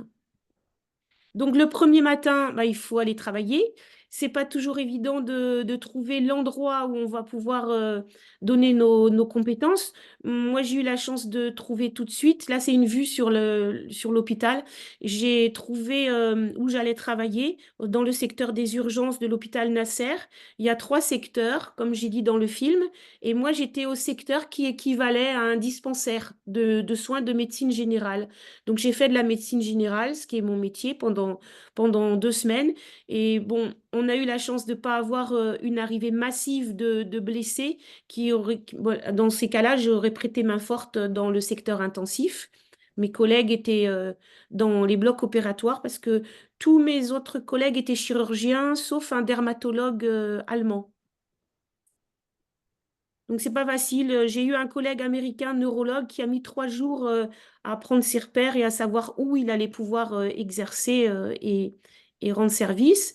Donc le premier matin, il faut aller travailler. c'est pas toujours évident de trouver l'endroit où on va pouvoir donner nos compétences. Moi, j'ai eu la chance de trouver tout de suite. Là, c'est une vue sur l'hôpital. J'ai trouvé où j'allais travailler dans le secteur des urgences de l'hôpital Nasser. Il y a 3 secteurs, comme j'ai dit dans le film. Et moi, j'étais au secteur qui équivalait à un dispensaire de soins de médecine générale. Donc, j'ai fait de la médecine générale, ce qui est mon métier, pendant 2 semaines. Et bon, on a eu la chance de ne pas avoir une arrivée massive de blessés bon, dans ces cas-là, j'aurais prêté main forte dans le secteur intensif. Mes collègues étaient dans les blocs opératoires parce que tous mes autres collègues étaient chirurgiens, sauf un dermatologue allemand. Donc, c'est pas facile. J'ai eu un collègue américain, neurologue, qui a mis 3 jours à prendre ses repères et à savoir où il allait pouvoir exercer et rendre service.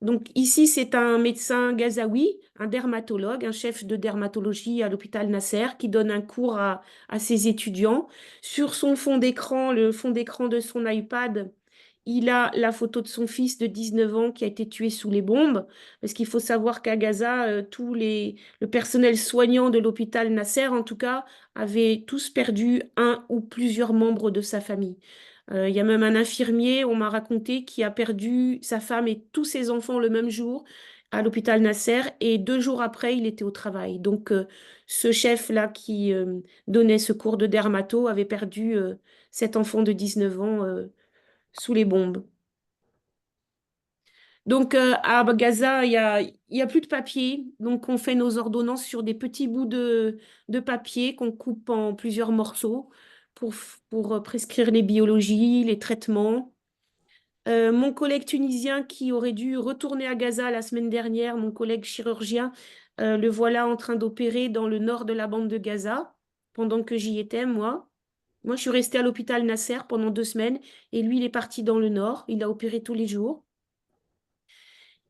Donc, ici, c'est un médecin gazaoui, un dermatologue, un chef de dermatologie à l'hôpital Nasser, qui donne un cours à ses étudiants. Sur son fond d'écran, le fond d'écran de son iPad, il a la photo de son fils de 19 ans qui a été tué sous les bombes. Parce qu'il faut savoir qu'à Gaza, le personnel soignant de l'hôpital Nasser, en tout cas, avait tous perdu un ou plusieurs membres de sa famille. Il y a même un infirmier, on m'a raconté, qui a perdu sa femme et tous ses enfants le même jour à l'hôpital Nasser et 2 jours après, il était au travail. Donc, ce chef-là qui donnait ce cours de dermato avait perdu cet enfant de 19 ans sous les bombes. Donc, à Gaza, il y a plus de papier. Donc, on fait nos ordonnances sur des petits bouts de papier qu'on coupe en plusieurs morceaux pour prescrire les biologies, les traitements. Mon collègue tunisien qui aurait dû retourner à Gaza la semaine dernière, mon collègue chirurgien, le voilà en train d'opérer dans le nord de la bande de Gaza pendant que j'y étais, moi. Moi, je suis restée à l'hôpital Nasser pendant 2 semaines et lui, il est parti dans le nord. Il a opéré tous les jours.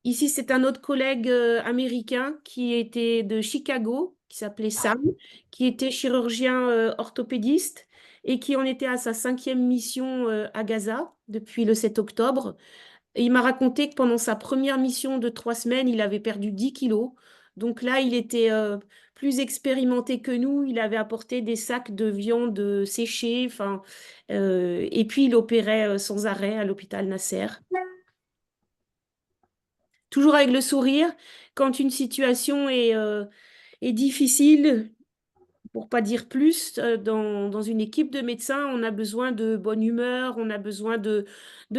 Ici, c'est un autre collègue américain qui était de Chicago, qui s'appelait Sam, qui était chirurgien orthopédiste et qui en était à sa 5e mission à Gaza depuis le 7 octobre. Et il m'a raconté que pendant sa première mission de 3 semaines, il avait perdu 10 kilos. Donc là, il était plus expérimenté que nous. Il avait apporté des sacs de viande séchée, enfin, et puis il opérait sans arrêt à l'hôpital Nasser. Toujours avec le sourire, quand une situation est difficile, pour pas dire plus, dans une équipe de médecins, on a besoin de bonne humeur, on a besoin de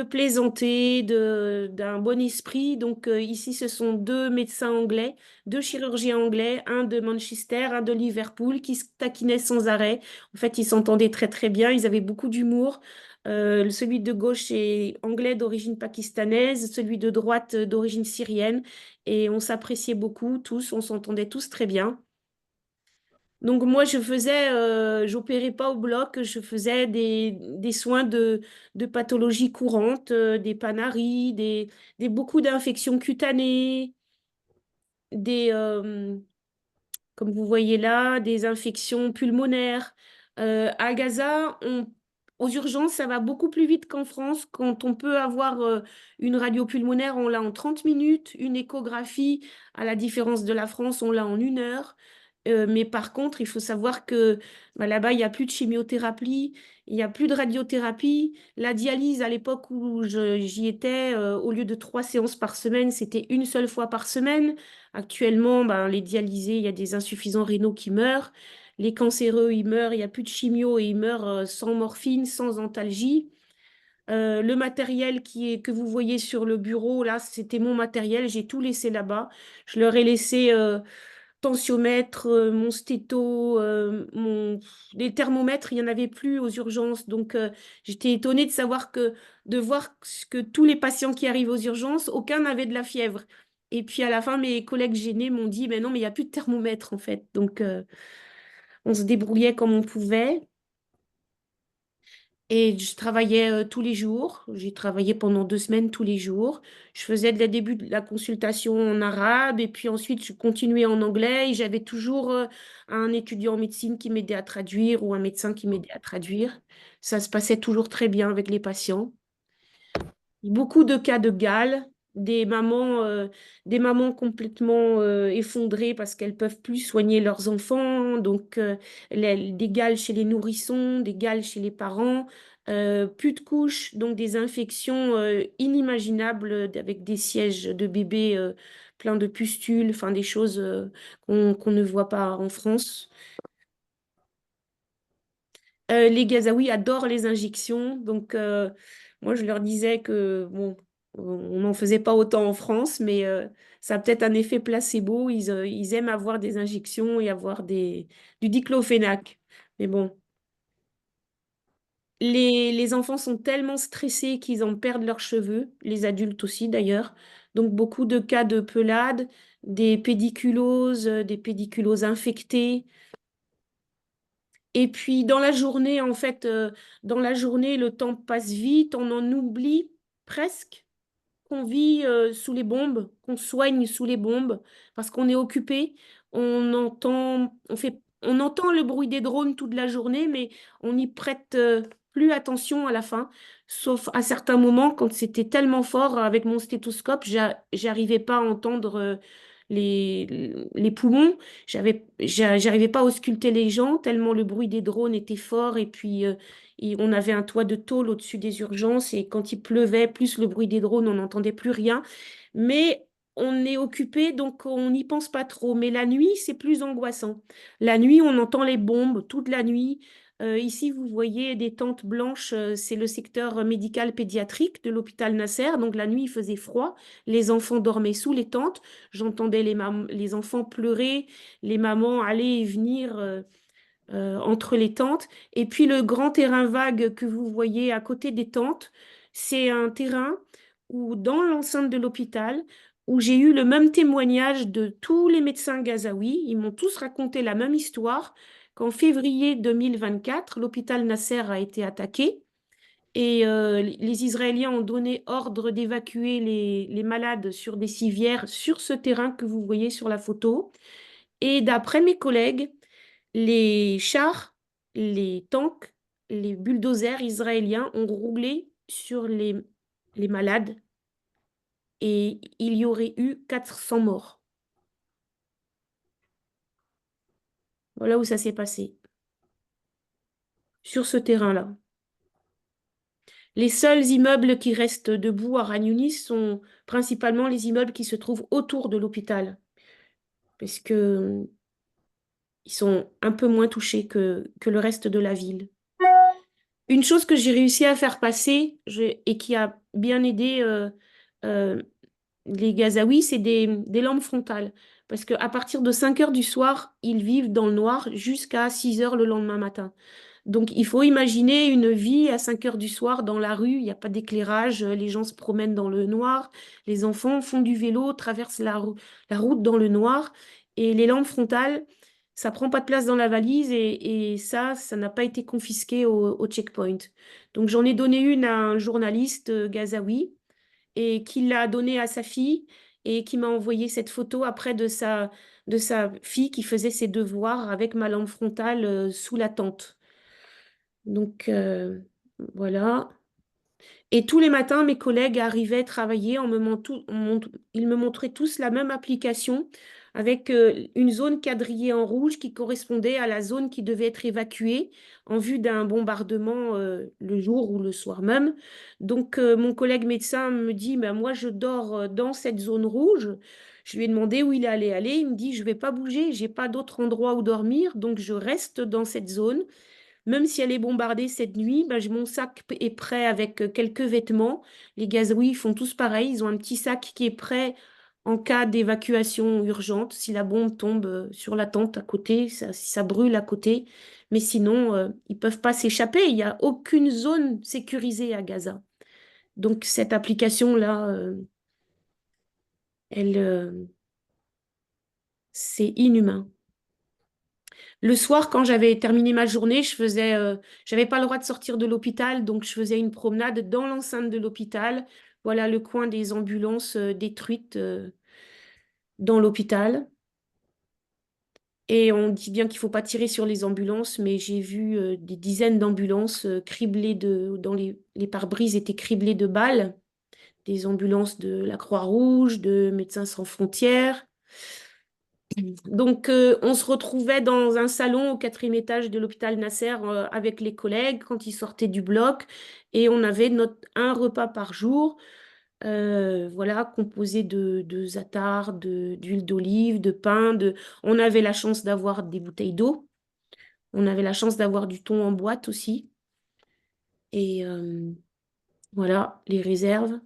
plaisanter, d'un bon esprit. Donc ici, ce sont 2 médecins anglais, 2 chirurgiens anglais, un de Manchester, un de Liverpool, qui se taquinaient sans arrêt. En fait, ils s'entendaient très très bien, ils avaient beaucoup d'humour. Celui de gauche est anglais d'origine pakistanaise, celui de droite d'origine syrienne. Et on s'appréciait beaucoup tous, on s'entendait tous très bien. Donc moi, j'opérais pas au bloc, je faisais des soins de pathologies courantes, des panaries, beaucoup d'infections cutanées, des, comme vous voyez là, des infections pulmonaires. À Gaza, aux urgences, ça va beaucoup plus vite qu'en France. Quand on peut avoir une radio pulmonaire, on l'a en 30 minutes. Une échographie, à la différence de la France, on l'a en 1 heure. Mais par contre, il faut savoir que là-bas, il n'y a plus de chimiothérapie, il n'y a plus de radiothérapie. La dialyse, à l'époque où j'y étais, au lieu de 3 séances par semaine, c'était une seule fois par semaine. Actuellement, les dialysés, il y a des insuffisants rénaux qui meurent. Les cancéreux, ils meurent, il n'y a plus de chimio et ils meurent sans morphine, sans antalgie. Le matériel que vous voyez sur le bureau, là, c'était mon matériel. J'ai tout laissé là-bas. Je leur ai laissé tensiomètre, mon stéto, les thermomètres, il n'y en avait plus aux urgences. Donc, j'étais étonnée de voir que tous les patients qui arrivent aux urgences, aucun n'avait de la fièvre. Et puis, à la fin, mes collègues gênés m'ont dit, mais non, mais il n'y a plus de thermomètre, en fait. Donc, on se débrouillait comme on pouvait. Et je travaillais tous les jours. J'ai travaillé pendant 2 semaines tous les jours. Je faisais dès le début de la consultation en arabe et puis ensuite je continuais en anglais et j'avais toujours un étudiant en médecine qui m'aidait à traduire ou un médecin qui m'aidait à traduire. Ça se passait toujours très bien avec les patients. Beaucoup de cas de gale. des mamans complètement effondrées parce qu'elles peuvent plus soigner leurs enfants, donc des gales chez les nourrissons, des gales chez les parents, plus de couches, donc des infections inimaginables avec des sièges de bébés pleins de pustules, enfin des choses qu'on ne voit pas en France. Les Gazaouis adorent les injections, donc moi je leur disais que bon, on n'en faisait pas autant en France, mais ça a peut-être un effet placebo. Ils aiment avoir des injections et avoir du diclofénac. Mais bon, les enfants sont tellement stressés qu'ils en perdent leurs cheveux, les adultes aussi d'ailleurs. Donc beaucoup de cas de pelade, des pédiculoses infectées. Et puis dans la journée, en fait, dans la journée, le temps passe vite, on en oublie presque qu'on vit sous les bombes, qu'on soigne sous les bombes, parce qu'on est occupé. On entend le bruit des drones toute la journée, mais on n'y prête plus attention à la fin, sauf à certains moments quand c'était tellement fort avec mon stéthoscope, j'arrivais pas à entendre les poumons. J'arrivais pas à ausculter les gens tellement le bruit des drones était fort et puis on avait un toit de tôle au-dessus des urgences et quand il pleuvait, plus le bruit des drones, on n'entendait plus rien. Mais on est occupé, donc on n'y pense pas trop. Mais la nuit, c'est plus angoissant. La nuit, on entend les bombes toute la nuit. Ici, vous voyez des tentes blanches, c'est le secteur médical pédiatrique de l'hôpital Nasser. Donc la nuit, il faisait froid. Les enfants dormaient sous les tentes. J'entendais les enfants pleurer, les mamans aller et venir entre les tentes. Et puis le grand terrain vague que vous voyez à côté des tentes, c'est un terrain où, dans l'enceinte de l'hôpital, où j'ai eu le même témoignage de tous les médecins gazaouis. Ils m'ont tous raconté la même histoire, qu'en février 2024, l'hôpital Nasser a été attaqué. Et les Israéliens ont donné ordre d'évacuer les malades sur des civières sur ce terrain que vous voyez sur la photo. Et d'après mes collègues, les chars, les tanks, les bulldozers israéliens ont roulé sur les malades et il y aurait eu 400 morts. Voilà où ça s'est passé, sur ce terrain-là. Les seuls immeubles qui restent debout à Khan Younis sont principalement les immeubles qui se trouvent autour de l'hôpital, parce que ils sont un peu moins touchés que le reste de la ville. Une chose que j'ai réussi à faire passer et qui a bien aidé euh, les Gazaouis, c'est des lampes frontales. Parce qu'à partir de 5 heures du soir, ils vivent dans le noir jusqu'à 6 heures le lendemain matin. Donc, il faut imaginer une vie à 5 heures du soir dans la rue. Il n'y a pas d'éclairage. Les gens se promènent dans le noir. Les enfants font du vélo, traversent la route dans le noir. Et les lampes frontales, ça prend pas de place dans la valise. Et ça n'a pas été confisqué au checkpoint. Donc, j'en ai donné une à un journaliste gazaoui et qui l'a donnée à sa fille et qui m'a envoyé cette photo après de sa fille qui faisait ses devoirs avec ma lampe frontale sous la tente. Donc voilà. Et tous les matins, mes collègues arrivaient travailler ils me montraient tous la même application avec une zone quadrillée en rouge qui correspondait à la zone qui devait être évacuée en vue d'un bombardement le jour ou le soir même. Donc mon collègue médecin me dit, ben, moi je dors dans cette zone rouge. Je lui ai demandé où il allait aller. Il me dit, je ne vais pas bouger, j'ai pas d'autre endroit où dormir, donc je reste dans cette zone. Même si elle est bombardée cette nuit, ben, mon sac est prêt avec quelques vêtements. Les Gazaouis font tous pareil. Ils ont un petit sac qui est prêt en cas d'évacuation urgente. Si la bombe tombe sur la tente à côté, si ça brûle à côté. Mais sinon, ils ne peuvent pas s'échapper. Il n'y a aucune zone sécurisée à Gaza. Donc cette application-là, c'est inhumain. Le soir, quand j'avais terminé ma journée, j'avais pas le droit de sortir de l'hôpital, donc je faisais une promenade dans l'enceinte de l'hôpital. Voilà le coin des ambulances détruites dans l'hôpital. Et on dit bien qu'il faut pas tirer sur les ambulances, mais j'ai vu des dizaines d'ambulances criblées dans les pare-brises étaient criblées de balles, des ambulances de la Croix-Rouge, de Médecins sans frontières. Donc, on se retrouvait dans un salon au 4e étage de l'hôpital Nasser avec les collègues quand ils sortaient du bloc et on avait un repas par jour, voilà, composé de za'atar, d'huile d'olive, de pain. On avait la chance d'avoir des bouteilles d'eau. On avait la chance d'avoir du thon en boîte aussi. Et voilà, les réserves.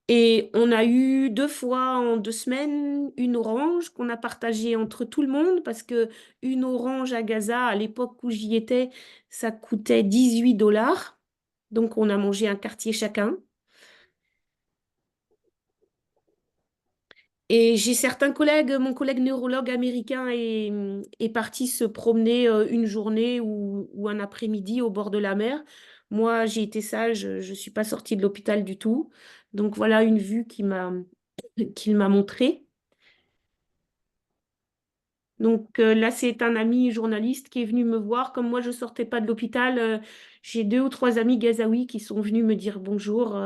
Et on a eu 2 fois en 2 semaines une orange qu'on a partagée entre tout le monde parce que une orange à Gaza, à l'époque où j'y étais, ça coûtait 18 $. Donc on a mangé un quartier chacun. Et j'ai certains collègues, mon collègue neurologue américain est parti se promener une journée ou un après-midi au bord de la mer. Moi, j'ai été sage, je ne suis pas sortie de l'hôpital du tout. Donc voilà une vue qu'il m'a montrée. Donc là, c'est un ami journaliste qui est venu me voir. Comme moi, je ne sortais pas de l'hôpital, j'ai 2 ou 3 amis gazaouis qui sont venus me dire bonjour.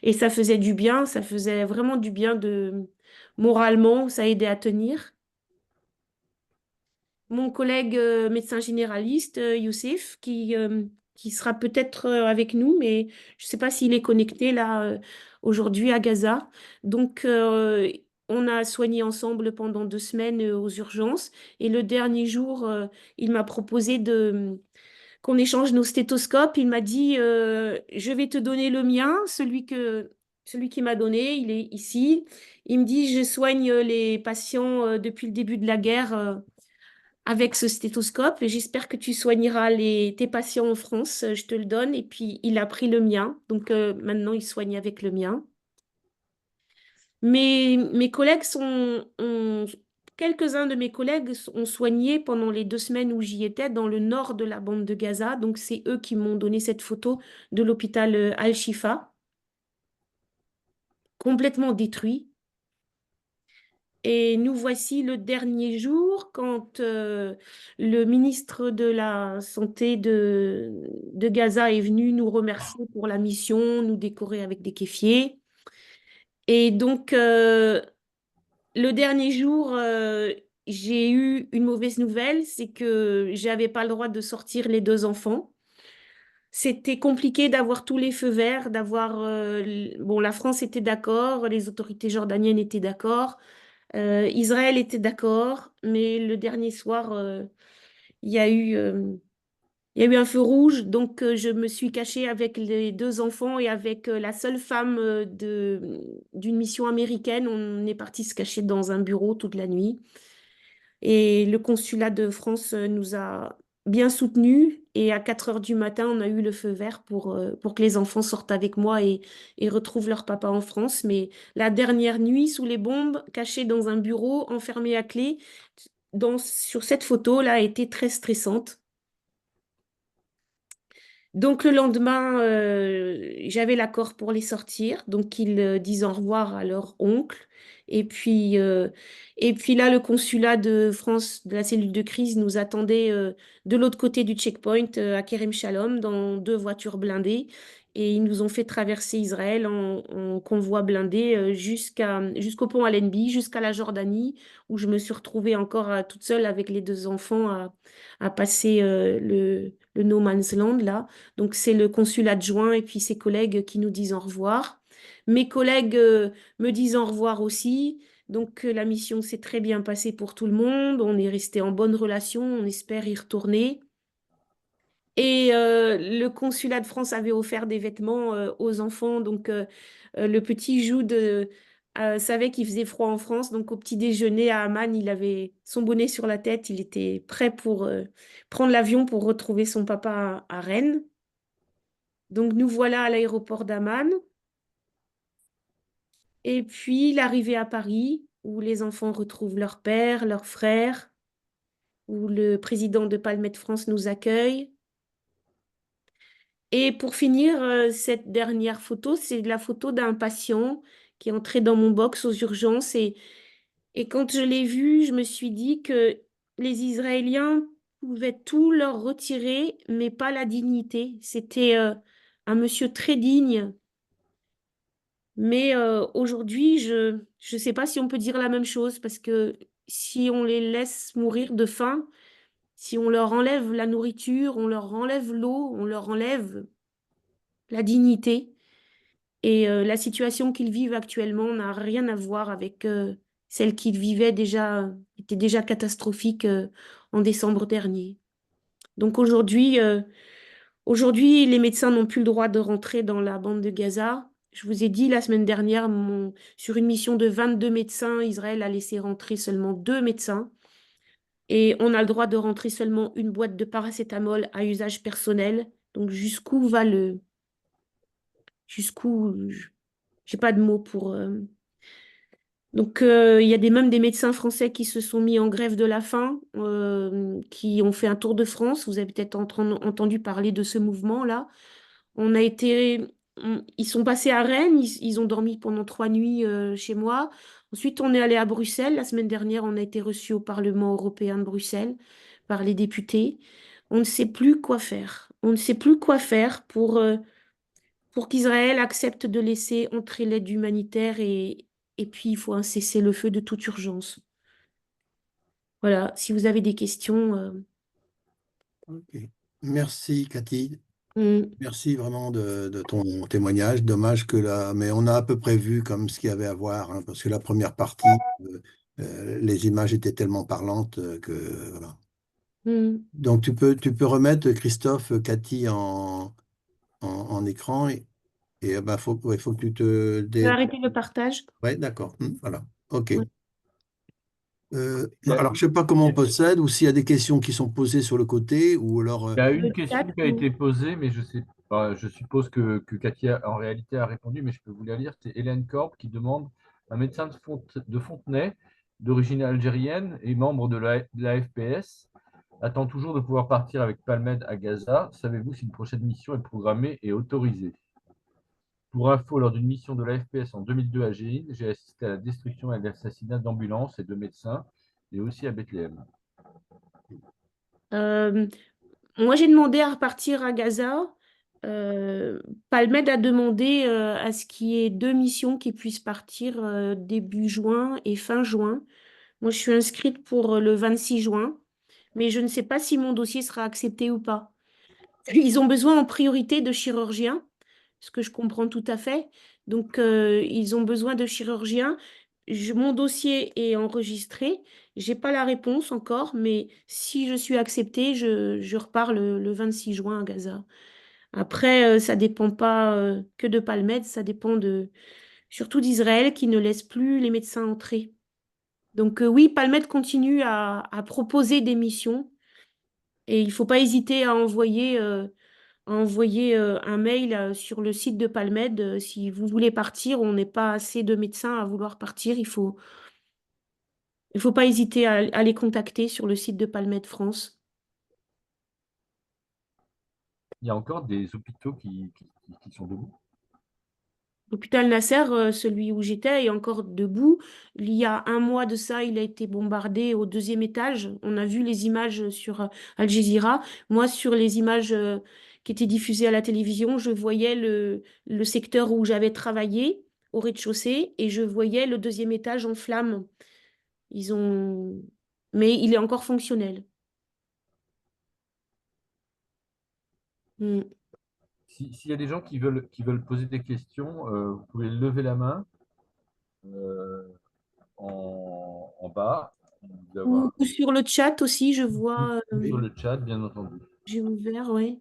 Et ça faisait du bien, ça faisait vraiment du bien moralement, ça aidait à tenir. Mon collègue médecin généraliste, Youssef, qui sera peut-être avec nous, mais je ne sais pas s'il est connecté là aujourd'hui à Gaza. Donc, on a soigné ensemble pendant 2 semaines aux urgences. Et le dernier jour, il m'a proposé qu'on échange nos stéthoscopes. Il m'a dit, je vais te donner le mien, celui qui m'a donné, il est ici. Il me dit, je soigne les patients depuis le début de la guerre avec ce stéthoscope et j'espère que tu soigneras tes patients en France. Je te le donne. Et puis, il a pris le mien. Donc, maintenant, il soigne avec le mien. Mes collègues quelques-uns de mes collègues ont soigné pendant les 2 semaines où j'y étais dans le nord de la bande de Gaza. Donc, c'est eux qui m'ont donné cette photo de l'hôpital Al-Shifa, complètement détruit. Et nous voici le dernier jour quand le ministre de la Santé de Gaza est venu nous remercier pour la mission, nous décorer avec des kéfiers. Et donc, le dernier jour, j'ai eu une mauvaise nouvelle, c'est que j'avais pas le droit de sortir les 2 enfants. C'était compliqué d'avoir tous les feux verts, bon, la France était d'accord, les autorités jordaniennes étaient d'accord. Israël était d'accord, mais le dernier soir, il y a eu, il y a eu un feu rouge, donc je me suis cachée avec les 2 enfants et avec la seule femme d'une mission américaine. On est parti se cacher dans un bureau toute la nuit. Et le consulat de France nous a bien soutenus. Et à 4 heures du matin, on a eu le feu vert pour que les enfants sortent avec moi et retrouvent leur papa en France. Mais la dernière nuit, sous les bombes, cachée dans un bureau, enfermée à clé, sur cette photo-là, a été très stressante. Donc le lendemain, j'avais l'accord pour les sortir. Donc ils disent au revoir à leur oncle. Et puis, euh, et puis là, le consulat de France, de la cellule de crise, nous attendait de l'autre côté du checkpoint à Kerem Shalom dans 2 voitures blindées. Et ils nous ont fait traverser Israël en convoi blindé jusqu'au pont Allenby, jusqu'à la Jordanie, où je me suis retrouvée encore toute seule avec les 2 enfants à passer le no man's land là. Donc, c'est le consul adjoint et puis ses collègues qui nous disent au revoir. Mes collègues me disent au revoir aussi. Donc, la mission s'est très bien passée pour tout le monde. On est resté en bonne relation. On espère y retourner. Et le consulat de France avait offert des vêtements aux enfants. Donc, le petit Jude savait qu'il faisait froid en France. Donc, au petit déjeuner à Amman, il avait son bonnet sur la tête. Il était prêt pour prendre l'avion pour retrouver son papa à Rennes. Donc, nous voilà à l'aéroport d'Amman. Et puis, l'arrivée à Paris, où les enfants retrouvent leur père, leur frère, où le président de Palmet France nous accueille. Et pour finir, cette dernière photo, c'est la photo d'un patient qui est entré dans mon box aux urgences. Et quand je l'ai vu, je me suis dit que les Israéliens pouvaient tout leur retirer, mais pas la dignité. C'était un monsieur très digne. Mais aujourd'hui, je ne sais pas si on peut dire la même chose parce que si on les laisse mourir de faim, si on leur enlève la nourriture, on leur enlève l'eau, on leur enlève la dignité et la situation qu'ils vivent actuellement n'a rien à voir avec celle qu'ils vivaient déjà, était déjà catastrophique en décembre dernier. Donc aujourd'hui, les médecins n'ont plus le droit de rentrer dans la bande de Gaza. Je vous ai dit la semaine dernière, sur une mission de 22 médecins, Israël a laissé rentrer seulement 2 médecins. Et on a le droit de rentrer seulement une boîte de paracétamol à usage personnel. Donc jusqu'où va le... Jusqu'où... J'ai pas de mots pour... Donc il y a même des médecins français qui se sont mis en grève de la faim, qui ont fait un tour de France. Vous avez peut-être entendu parler de ce mouvement-là. Ils sont passés à Rennes, ils ont dormi pendant 3 nuits chez moi. Ensuite, on est allé à Bruxelles. La semaine dernière, on a été reçus au Parlement européen de Bruxelles par les députés. On ne sait plus quoi faire. On ne sait plus quoi faire pour qu'Israël accepte de laisser entrer l'aide humanitaire et puis il faut un cessez-le-feu de toute urgence. Voilà, si vous avez des questions. Ok. Merci, Cathy. Hmm. Merci vraiment de ton témoignage. Dommage que là, mais on a à peu près vu comme ce qu'il y avait à voir, hein, parce que la première partie, les images étaient tellement parlantes que voilà. Hmm. Donc tu peux remettre Christophe, Cathy en écran et ben, faut que tu te Je vais arrêter le partage. Ouais, d'accord. Voilà. OK. Ouais. Alors, je ne sais pas comment on procède ou s'il y a des questions qui sont posées sur le côté ou alors. Il y a Le une question chat, qui a été posée, mais je sais pas, je suppose que Katia en réalité a répondu, mais je peux vous la lire. C'est Hélène Korb qui demande un médecin de Fontenay, d'origine algérienne et membre de la FPS, attend toujours de pouvoir partir avec Palmed à Gaza. Savez-vous si une prochaine mission est programmée et autorisée? Pour info, lors d'une mission de la FPS en 2002 à Jénin, j'ai assisté à la destruction et à l'assassinat d'ambulances et de médecins, et aussi à Bethléem. Euh, Moi, j'ai demandé à repartir à Gaza. Euh, Palmed a demandé à ce qu'il y ait 2 missions qui puissent partir début juin et fin juin. Moi, je suis inscrite pour le 26 juin, mais je ne sais pas si mon dossier sera accepté ou pas. Ils ont besoin en priorité de chirurgiens, ce que je comprends tout à fait. Donc, ils ont besoin de chirurgiens. Mon dossier est enregistré. J'ai pas la réponse encore, mais si je suis acceptée, je repars le 26 juin à Gaza. Après, ça dépend pas que de Palmed, ça dépend surtout d'Israël qui ne laisse plus les médecins entrer. Donc, oui, Palmed continue à proposer des missions et il faut pas hésiter à envoyer un mail sur le site de Palmed. Si vous voulez partir, on n'est pas assez de médecins à vouloir partir. Il faut pas hésiter à les contacter sur le site de Palmed France. Il y a encore des hôpitaux qui sont debout. L'hôpital Nasser, celui où j'étais, est encore debout. Il y a un mois de ça, il a été bombardé au 2e étage. On a vu les images sur Al Jazeera. Moi, sur les images qui étaient diffusées à la télévision, je voyais le secteur où j'avais travaillé au rez-de-chaussée et je voyais le 2e étage en flammes. Ils ont... Mais il est encore fonctionnel. Mm. S'il y a des gens qui veulent poser des questions, vous pouvez lever la main euh, en bas. Vous avoir Ou sur le chat aussi, je vois, sur le chat, bien entendu. j'ai ouvert, oui.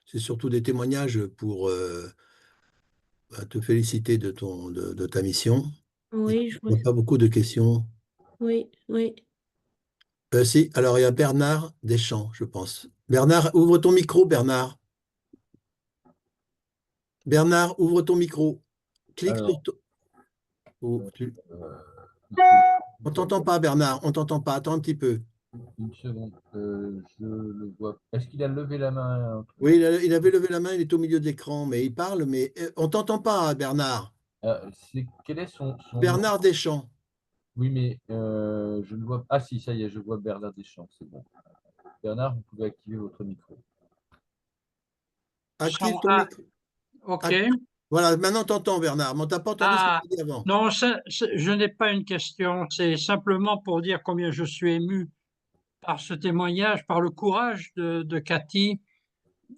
C'est surtout des témoignages pour te féliciter de ta mission. Il Oui, n'y a pas beaucoup de questions. oui, oui. Si, alors il y a Bernard Deschamps, je pense. Bernard, ouvre ton micro, Bernard. Bernard, ouvre ton micro. Clique sur Alors, ton. euh, On t'entend pas, Bernard. On t'entend pas. Attends un petit peu. une seconde, je le vois. Est-ce qu'il a levé la main? Oui, il avait levé la main, il est au milieu de l'écran, mais il parle, mais on t'entend pas, Bernard. Quel est son nom? Bernard Deschamps. Oui, mais je ne vois. Ah si, ça y est, je vois Bernard Deschamps, c'est bon. Bernard, vous pouvez activer votre micro. Active ton Ah, micro. ok. Voilà, maintenant t'entends, Bernard, mais on t'a pas entendu ce que Ah, tu as dit avant. non, je n'ai pas une question. C'est simplement pour dire combien je suis ému par ce témoignage, par le courage de Cathy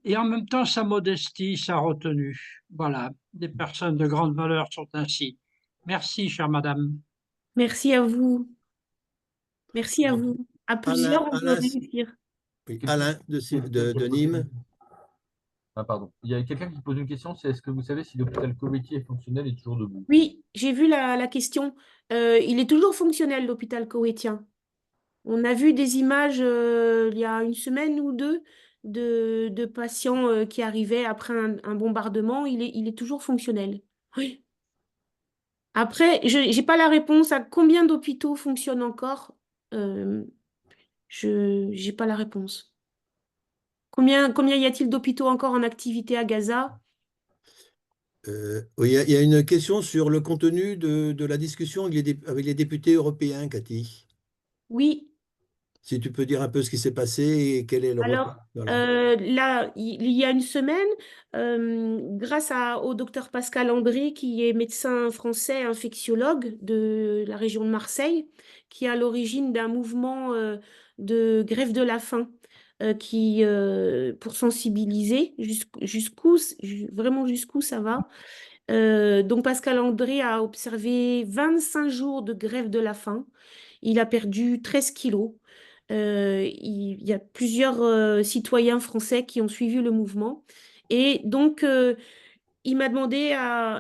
et en même temps sa modestie, sa retenue. Voilà, des personnes de grande valeur sont ainsi. Merci, chère madame. Merci à vous. Merci à vous. À Alain, plusieurs, on peut Alain, réussir. oui, Quelqu'un Alain de Nîmes. Ah, pardon. Il y a quelqu'un qui pose une question, c'est est-ce que vous savez si l'hôpital Covetti est fonctionnel et toujours debout? Oui, j'ai vu la question. Il est toujours fonctionnel, l'hôpital koweïtien. On a vu des images il y a une semaine ou deux de patients qui arrivaient après un bombardement. Il est toujours fonctionnel. Oui. Après, je n'ai pas la réponse à combien d'hôpitaux fonctionnent encore. Euh, je n'ai pas la réponse. Combien y a-t-il d'hôpitaux encore en activité à Gaza? Oui, il y a une question sur le contenu de la discussion avec les députés européens, Cathy. Oui. Si tu peux dire un peu ce qui s'est passé et quel est le retour. Alors, Voilà. là, il y a une semaine, grâce au docteur Pascal André, qui est médecin français infectiologue de la région de Marseille, qui est à l'origine d'un mouvement de grève de la faim, pour sensibiliser vraiment jusqu'où ça va. Donc Pascal André a observé 25 jours de grève de la faim. Il a perdu 13 kilos. Il y a plusieurs citoyens français qui ont suivi le mouvement. Et donc, il m'a demandé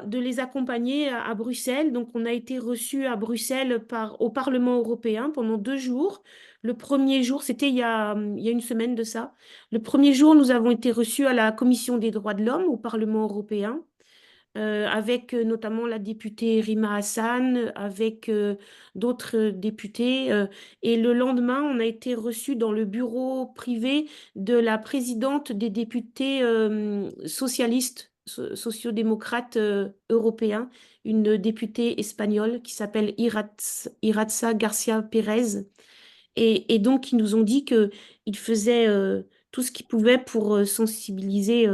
de les accompagner à Bruxelles. Donc, on a été reçus à Bruxelles au Parlement européen pendant 2 jours. Le premier jour, c'était il y a une semaine de ça. Le premier jour, nous avons été reçus à la Commission des droits de l'homme au Parlement européen avec notamment la députée Rima Hassan, avec d'autres députés. Et le lendemain, on a été reçu dans le bureau privé de la présidente des députés socialistes, sociodémocrates européens, une députée espagnole qui s'appelle Iratza Garcia Pérez. Et donc, ils nous ont dit qu'ils faisaient tout ce qu'ils pouvaient pour sensibiliser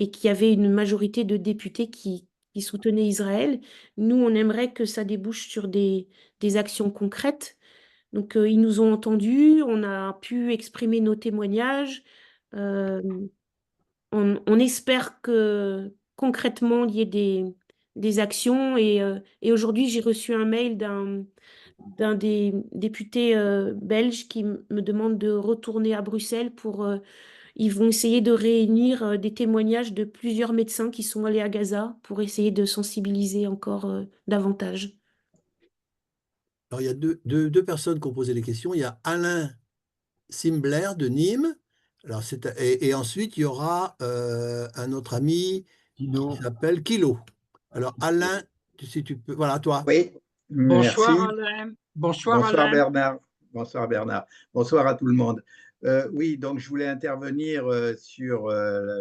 et qu'il y avait une majorité de députés qui soutenaient Israël. Nous, on aimerait que ça débouche sur des actions concrètes. Donc, ils nous ont entendus, on a pu exprimer nos témoignages. Euh, on espère que concrètement, il y ait des actions. Et aujourd'hui, j'ai reçu un mail d'un des députés belges qui me demande de retourner à Bruxelles ils vont essayer de réunir des témoignages de plusieurs médecins qui sont allés à Gaza pour essayer de sensibiliser encore davantage. Alors, il y a deux personnes qui ont posé des questions. Il y a Alain Simbler de Nîmes. Alors, et ensuite, il y aura un autre ami qui s'appelle Kilo. Alors, Alain, si tu peux. Voilà, toi. Oui, Bonsoir merci. Alain. Bonsoir Bonsoir Alain. Bernard. Bonsoir Bernard. Bonsoir à tout le monde. Oui, donc je voulais intervenir sur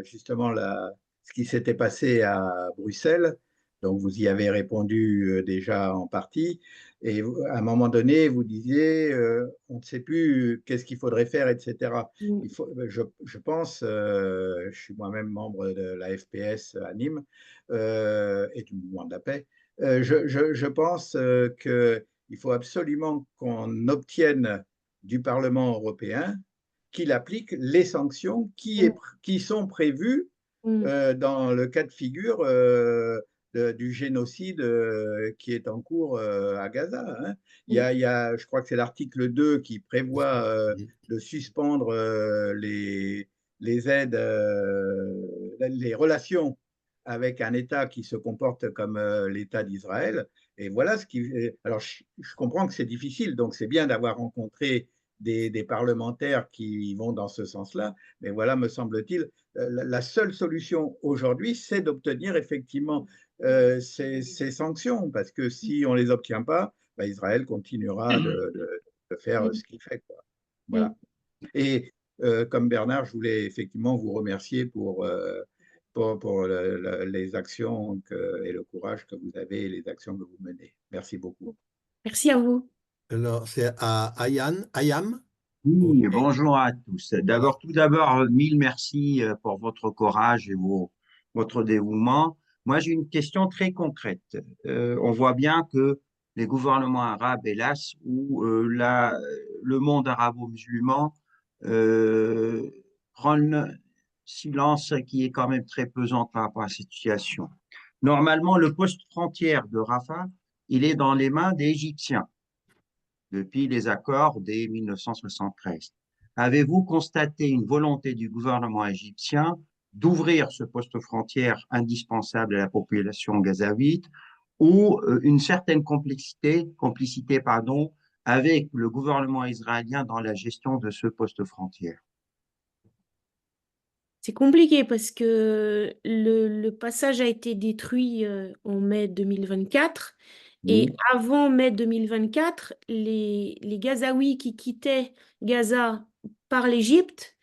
justement ce qui s'était passé à Bruxelles. Donc vous y avez répondu déjà en partie. Et à un moment donné, vous disiez, on ne sait plus qu'est-ce qu'il faudrait faire, etc. Je pense, je suis moi-même membre de la FPS à Nîmes et du mouvement de la paix. Je pense qu'il faut absolument qu'on obtienne du Parlement européen qu'il applique les sanctions qui sont prévues dans le cas de figure du génocide qui est en cours à Gaza. Hein. Je crois que c'est l'article 2 qui prévoit de suspendre les aides, les relations avec un État qui se comporte comme l'État d'Israël. Et voilà ce qui. Alors, je comprends que c'est difficile, donc c'est bien d'avoir rencontré des parlementaires qui vont dans ce sens-là. Mais voilà, me semble-t-il, la seule solution aujourd'hui, c'est d'obtenir effectivement ces sanctions, parce que si on ne les obtient pas, bah, Israël continuera de faire ce qu'il fait, quoi. Voilà. Et comme Bernard, je voulais effectivement vous remercier pour les actions et le courage que vous avez et les actions que vous menez. Merci beaucoup. Merci à vous. Alors, c'est à Ayam. Oui, bonjour à tous. Tout d'abord, mille merci pour votre courage et votre dévouement. Moi, j'ai une question très concrète. On voit bien que les gouvernements arabes, hélas, ou le monde arabo-musulman euh, prennent un silence qui est quand même très pesant par rapport à cette situation. Normalement, le poste frontière de Rafah, il est dans les mains des Égyptiens depuis les accords dès 1973. Avez-vous constaté une volonté du gouvernement égyptien d'ouvrir ce poste frontière indispensable à la population gazavite ou une certaine complicité avec le gouvernement israélien dans la gestion de ce poste frontière? C'est compliqué parce que le passage a été détruit en mai 2024. Et Oui. avant mai 2024, les Gazaouis qui quittaient Gaza par l'Égypte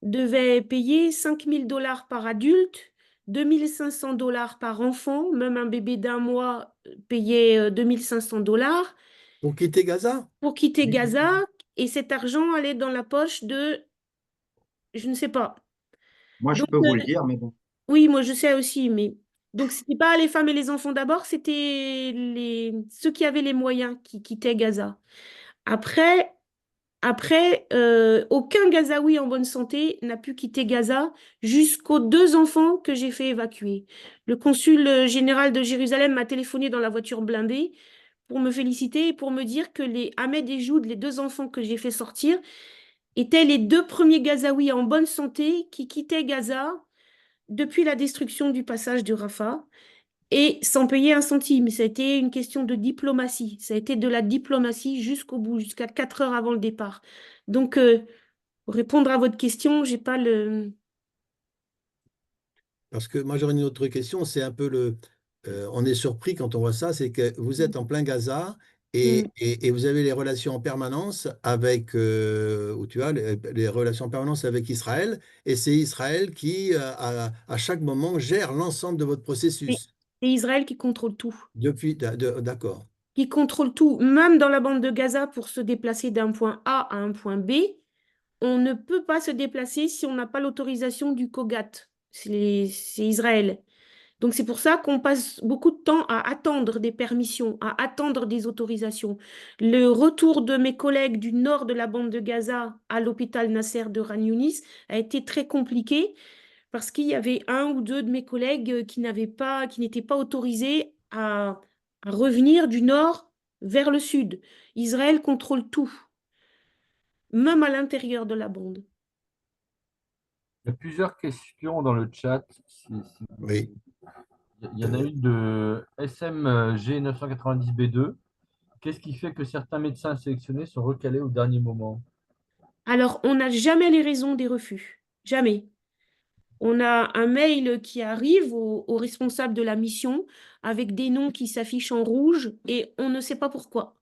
devaient payer 5 000 $ par adulte, 2 500 $ par enfant. Même un bébé d'1 mois payait 2 500 $ Pour quitter Gaza? pour quitter Gaza. Et cet argent allait dans la poche de, je ne sais pas. Moi, je Donc, peux vous le dire, mais bon. oui, moi je sais aussi, mais donc c'était pas les femmes et les enfants d'abord, c'était ceux qui avaient les moyens qui quittaient Gaza. Après, aucun Gazaoui en bonne santé n'a pu quitter Gaza jusqu'aux 2 enfants que j'ai fait évacuer. Le consul général de Jérusalem m'a téléphoné dans la voiture blindée pour me féliciter et pour me dire que les Ahmed et Joud, les 2 enfants que j'ai fait sortir, étaient les 2 premiers Gazaouis en bonne santé qui quittaient Gaza depuis la destruction du passage de Rafah et sans payer un centime. Ça a été une question de diplomatie. Ça a été de la diplomatie jusqu'au bout, jusqu'à 4 heures avant le départ. Donc, pour répondre à votre question, j'ai pas le... Parce que moi, j'aurais une autre question. C'est un peu on est surpris quand on voit ça, c'est que vous êtes en plein Gaza Mm. et vous avez les relations en permanence avec, ou tu as les relations en permanence avec Israël, et c'est Israël qui, à chaque moment, gère l'ensemble de votre C'est processus. c'est Israël qui contrôle tout. D'accord. Qui contrôle tout, même dans la bande de Gaza, pour se déplacer d'un point A à un point B. On ne peut pas se déplacer si on n'a pas l'autorisation du COGAT. C'est Israël. Donc c'est pour ça qu'on passe beaucoup de temps à attendre des permissions, à attendre des autorisations. Le retour de mes collègues du nord de la bande de Gaza à l'hôpital Nasser de Khan Younis a été très compliqué parce qu'il y avait 1 ou 2 de mes collègues qui n'étaient pas autorisés à revenir du nord vers le sud. Israël contrôle tout, même à l'intérieur de la bande. Il y a plusieurs questions dans le chat. Oui. Il y en a une de SMG 990B2. Qu'est-ce qui fait que certains médecins sélectionnés sont recalés au dernier moment? Alors, on n'a jamais les raisons des refus. Jamais. On a un mail qui arrive au responsable de la mission avec des noms qui s'affichent en rouge et on ne sait pas pourquoi.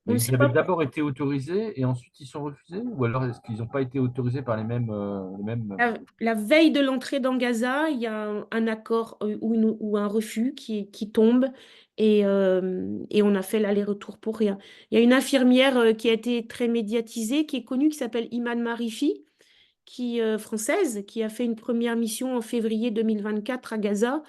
On ne Mais sait ils avaient pas. d'abord été autorisés et ensuite ils sont refusés? Ou alors est-ce qu'ils n'ont pas été autorisés par les mêmes... La veille de l'entrée dans Gaza, il y a un accord ou un refus qui tombe et on a fait l'aller-retour pour rien. Il y a une infirmière qui a été très médiatisée, qui est connue, qui s'appelle Iman Marifi, française, qui a fait une première mission en février 2024 à Gaza.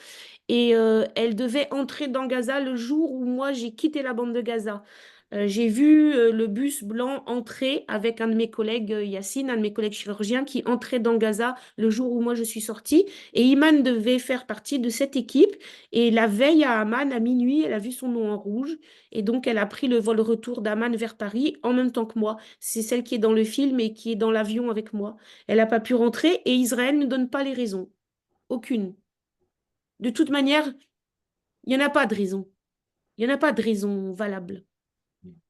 Et elle devait entrer dans Gaza le jour où moi j'ai quitté la bande de Gaza. J'ai vu le bus blanc entrer avec un de mes collègues, Yacine, un de mes collègues chirurgiens, qui entrait dans Gaza le jour où moi je suis sortie. Et Iman devait faire partie de cette équipe. Et la veille à Amman, à minuit, elle a vu son nom en rouge. Et donc elle a pris le vol retour d'Amman vers Paris en même temps que moi. C'est celle qui est dans le film et qui est dans l'avion avec moi. Elle n'a pas pu rentrer et Israël ne donne pas les raisons. Aucune. De toute manière, il n'y en a pas de raison. Il n'y en a pas de raison valable.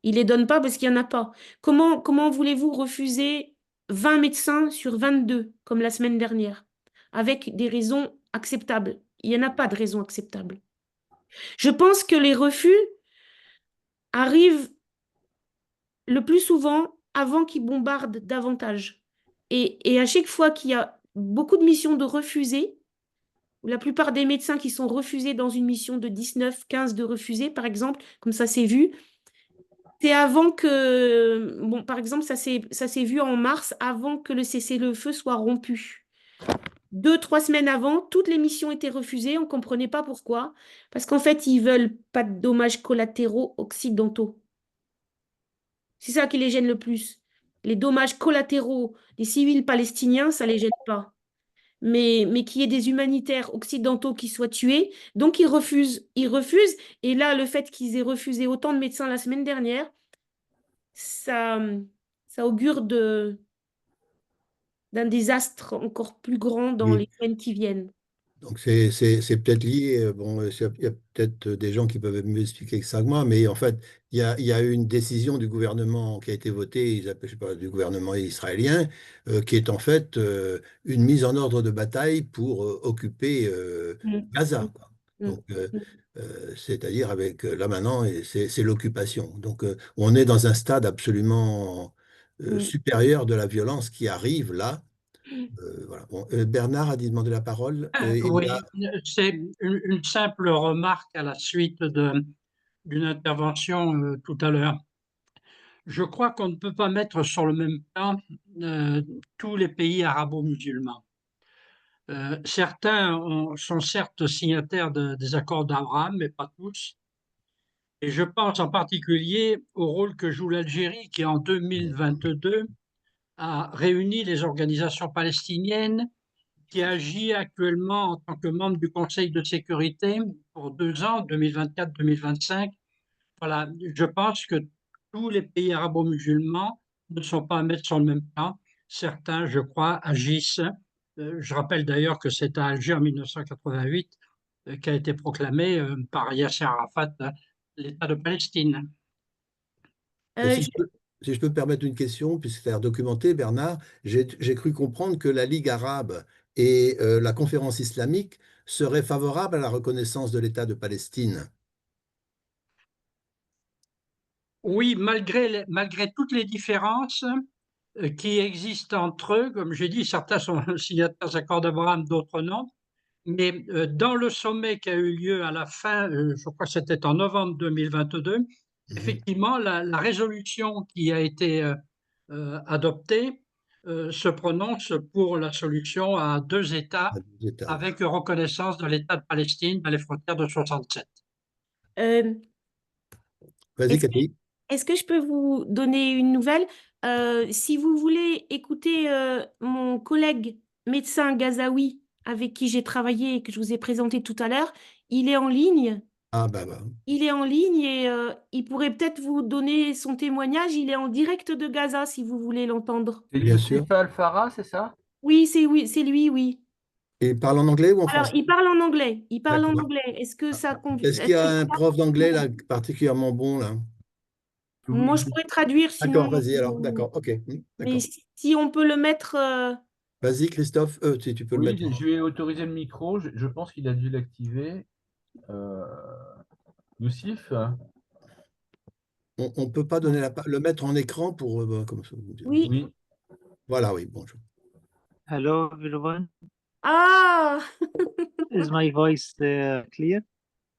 Il ne les donne pas parce qu'il n'y en a pas. Comment voulez-vous refuser 20 médecins sur 22, comme la semaine dernière, avec des raisons acceptables? Il n'y en a pas de raison acceptable. Je pense que les refus arrivent le plus souvent avant qu'ils bombardent davantage. Et à chaque fois qu'il y a beaucoup de missions de refusés, la plupart des médecins qui sont refusés dans une mission de 19, 15 de refusés, par exemple, comme ça c'est vu, C'est avant que, bon, par exemple, ça s'est vu en mars, avant que le cessez-le-feu soit rompu. 2, 3 semaines avant, toutes les missions étaient refusées. On ne comprenait pas pourquoi. Parce qu'en fait, ils veulent pas de dommages collatéraux occidentaux. C'est ça qui les gêne le plus. Les dommages collatéraux des civils palestiniens, ça les gêne pas. Mais qu'il y ait des humanitaires occidentaux qui soient tués, donc ils refusent. Ils refusent. Et là, le fait qu'ils aient refusé autant de médecins la semaine dernière, ça, ça augure d'un désastre encore plus grand dans Oui. les semaines qui viennent. Donc c'est peut-être lié, bon, il y a peut-être des gens qui peuvent mieux expliquer que ça que moi, mais en fait, il y a eu une décision du gouvernement qui a été votée, je sais pas, du gouvernement israélien, qui est en fait une mise en ordre de bataille pour occuper Gaza, quoi. Mm. Donc, c'est-à-dire avec, là maintenant, et c'est l'occupation. Donc, on est dans un stade absolument supérieur de la violence qui arrive là. Voilà. Bon, Bernard a demandé la parole. Il y a... Oui, c'est une simple remarque à la suite d'une intervention tout à l'heure. Je crois qu'on ne peut pas mettre sur le même plan tous les pays arabo-musulmans. Certains sont certes signataires des accords d'Abraham, mais pas tous. Et je pense en particulier au rôle que joue l'Algérie, qui en 2022 a réuni les organisations palestiniennes, qui agit actuellement en tant que membre du Conseil de sécurité pour 2 ans, 2024-2025. Voilà, je pense que tous les pays arabo-musulmans ne sont pas à mettre sur le même plan. Certains, je crois, agissent. Je rappelle d'ailleurs que c'est à Alger en 1988 qu'a été proclamé par Yasser Arafat l'État de Palestine. Et si je peux me permettre une question, puisque c'est documenté, Bernard, j'ai cru comprendre que la Ligue arabe et la conférence islamique seraient favorables à la reconnaissance de l'État de Palestine. Oui, malgré toutes les différences qui existent entre eux, comme j'ai dit, certains sont signataires d'accords d'Abraham, d'autres non. Mais dans le sommet qui a eu lieu à la fin, je crois que c'était en novembre 2022, effectivement, la résolution qui a été adoptée se prononce pour la solution à 2 États avec reconnaissance de l'État de Palestine dans les frontières de 67. Vas-y, Cathy. Est-ce que je peux vous donner une nouvelle? Si vous voulez écouter mon collègue médecin gazaoui avec qui j'ai travaillé et que je vous ai présenté tout à l'heure, il est en ligne. Ah, bah. Il est en ligne et il pourrait peut-être vous donner son témoignage. Il est en direct de Gaza si vous voulez l'entendre. C'est Youssef Al-Farah, c'est ça? Oui, c'est lui, oui. Et il parle en anglais ou en Alors, français? il parle en anglais. Il parle en D'accord. anglais. Est-ce que ça convient? Est-ce qu'il y a un prof d'anglais là particulièrement bon là? Moi, je pourrais traduire sinon. D'accord, vas-y alors. D'accord, ok. Mais D'accord. si on peut le mettre. Vas-y, Christophe, si tu peux le Oui, mettre. je vais autoriser le micro. Je pense qu'il a dû l'activer. Youssef? On ne peut pas donner le mettre en écran pour. Comme ça, Oui. Voilà, oui, bonjour. Hello, everyone. Ah! Is my voice clear?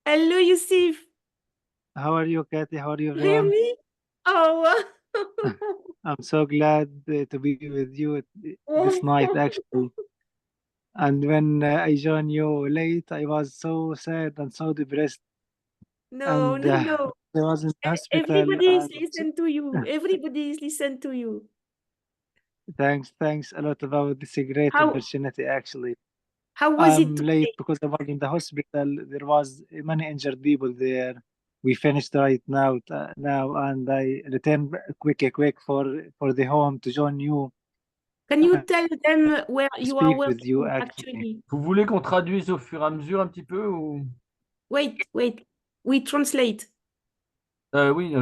Hello, Youssef. How are you, Kathy? How are you, everyone? Really? Oh, I'm so glad to be with you this night, actually. And when I joined you late, I was so sad and so depressed. no, And no, no. I was in the hospital. Everybody is and listening to you. Everybody is listening to you. thanks a lot about this great How- opportunity, actually. How was I'm it late because I was in the hospital. There was many injured people there. We finished right now, and I returned quick for the home to join you. Can you tell them where you are Speak with you, working actually. actually? Vous voulez qu'on traduise au fur et à mesure un petit peu ou... Wait. We translate. Oui,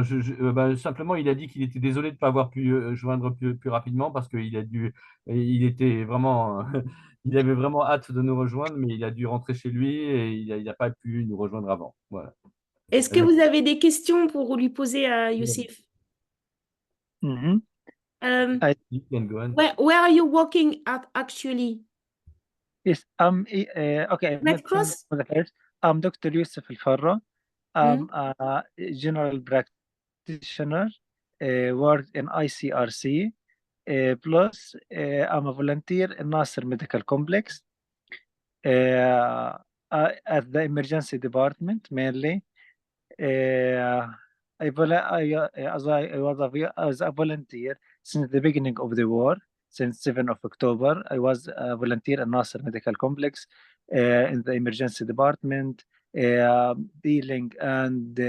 simplement, il a dit qu'il était désolé de ne pas avoir pu joindre plus rapidement parce il était vraiment, il avait vraiment hâte de nous rejoindre, mais il a dû rentrer chez lui et il n'a pas pu nous rejoindre avant. Voilà. Est-ce que vous avez des questions pour lui poser à Youssef? Mm-hmm. You can go on. Where are you working at actually? Yes, okay. Red Cross? I'm Dr. Yusuf Al-Farra. I'm a general practitioner practitioner, worked in ICRC, plus I'm a volunteer in Nasser Medical Complex at the emergency department mainly. I was a volunteer since the beginning of the war, since 7th of October. I was a volunteer in Nasser Medical Complex in the emergency department, dealing and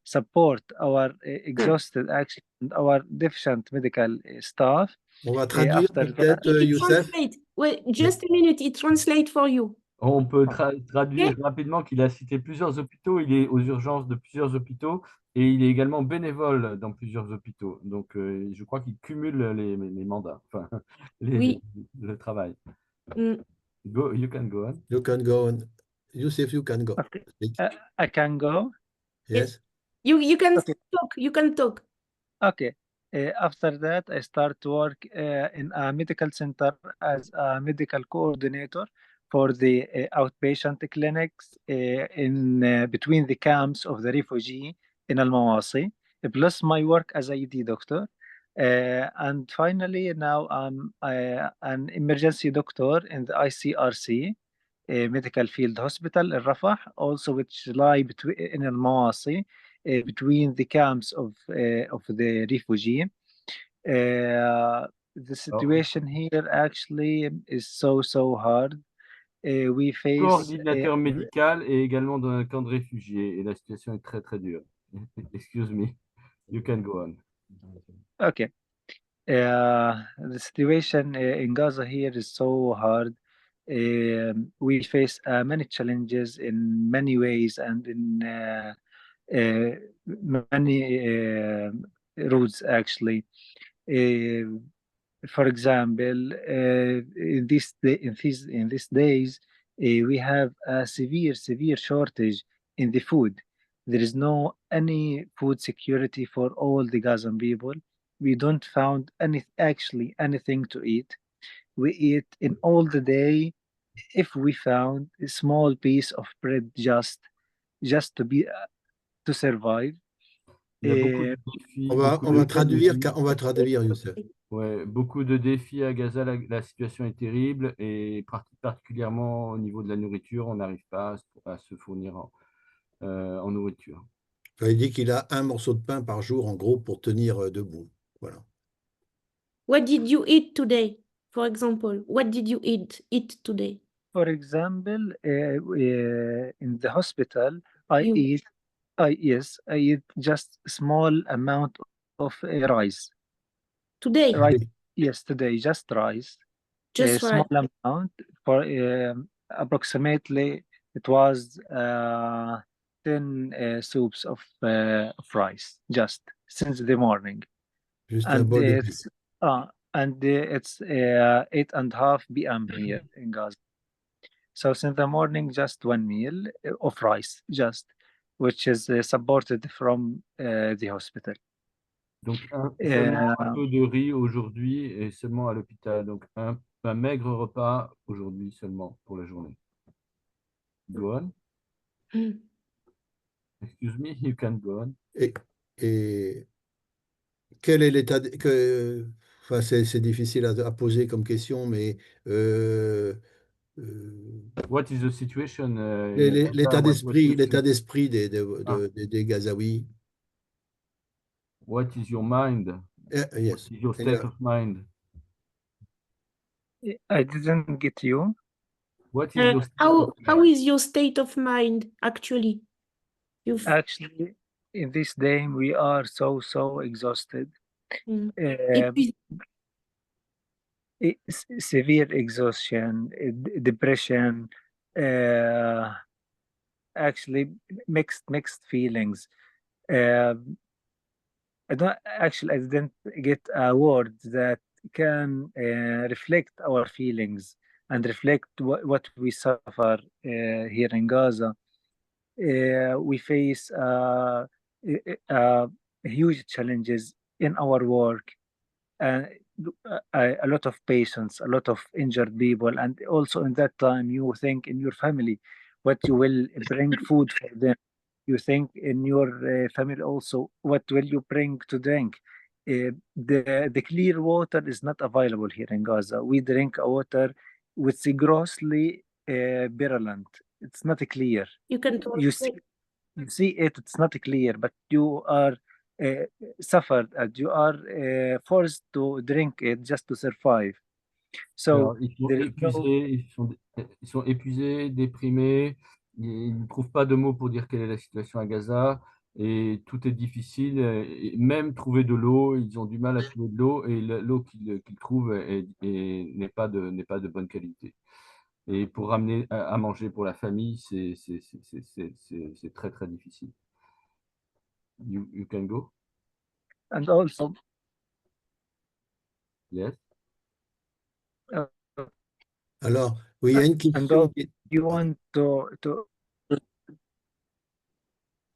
support our exhausted action and our deficient medical staff. On va traduire After peut-être, that, Youssef. Translate. Wait, just a minute, it translate for you. On peut traduire rapidement qu'il a cité plusieurs hôpitaux, il est aux urgences de plusieurs hôpitaux et il est également bénévole dans plusieurs hôpitaux. Donc, je crois qu'il cumule les mandats, enfin, Oui. le travail. Mm. You can go on. You can go on. Youssef, you can go. Okay. I can go. Yes. You can talk. You can talk. Okay. After that, I start to work in a medical center as a medical coordinator for the outpatient clinics in between the camps of the refugee in Al Mawasi, plus my work as a ED doctor. And finally, now I'm an emergency doctor in the ICRC medical field hospital in Rafah, also which lie between in Al Mawasi, between the camps of the refugee. The situation here actually is so hard. We face Coordinateur médical et également dans un camp de réfugiés et la situation est très dure. Excuse me, you can go on. Okay. The situation in Gaza here is so hard. We face many challenges in many ways and in many routes actually. For example, in these days, we have a severe shortage in the food. There is no any food security for all the Gazan people. We don't found anything to eat. We eat in all the day. If we found a small piece of bread, just to survive. Il y a beaucoup de défis. On va traduire, Youssef. Ouais, beaucoup de défis à Gaza. La situation est terrible et particulièrement au niveau de la nourriture, on n'arrive pas à se fournir en nourriture. Il dit qu'il a un morceau de pain par jour, en gros, pour tenir debout. Voilà. What did you eat today? For example, what did you eat today? For example, in the hospital, I eat just a small amount of rice. Today? Right. Yes, today, just rice. Just a small amount for approximately it was 10 soups of rice just since the morning. Just and it's 8:30 p.m. here in Gaza. So since the morning, just one meal of rice, just which is supported from the hospital. Donc, seulement un peu de riz aujourd'hui et seulement à l'hôpital. Donc, un maigre repas aujourd'hui seulement pour la journée. Go on. Excuse me, you can go on. Et quel est l'état enfin, c'est difficile à poser comme question, mais what is the situation? L'état d'esprit des Gazaouis. What is your mind? Yes. What is your state of mind? I didn't get you. What is your how is your state of mind actually? Actually, in this day we are so exhausted. Severe exhaustion, depression, actually mixed feelings. I didn't get a word that can reflect our feelings and reflect what we suffer here in Gaza. We face huge challenges in our work, a lot of patients, a lot of injured people, and also in that time you think in your family what you will bring food for them. You think in your family also, what will you bring to drink? The clear water is not available here in Gaza. We drink a water which is grossly virulent. It's not clear. You can You see it, it's not clear, but you are suffered and you are forced to drink it just to survive. So Alors, ils sont there is no épuisés, ils sont épuisés, déprimés, ils ne trouvent pas de mots pour dire quelle est la situation à Gaza et tout est difficile. Et même trouver de l'eau, ils ont du mal à trouver de l'eau et l'eau qu'ils trouvent n'est pas de bonne qualité. Et pour ramener à manger pour la famille, c'est très très difficile. You can go? and also Yes. Alors, oui, il y a une and question also qui... you want to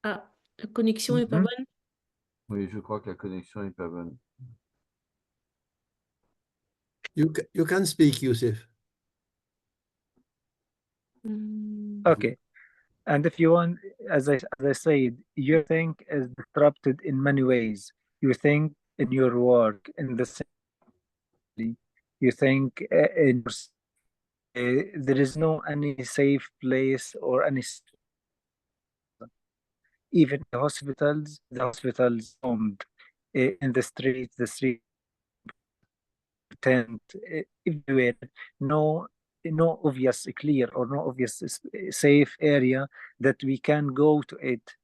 Ah, la connexion est pas bonne. Oui, je crois que la connexion n'est pas bonne. You can speak, Youssef. Okay. And if you want, as I said, your think is disrupted in many ways. You think in your work, in the city, you think in there is no any safe place or any even the hospitals bombed in the street tent everywhere. No obvious clear or no obvious safe area that we can go to it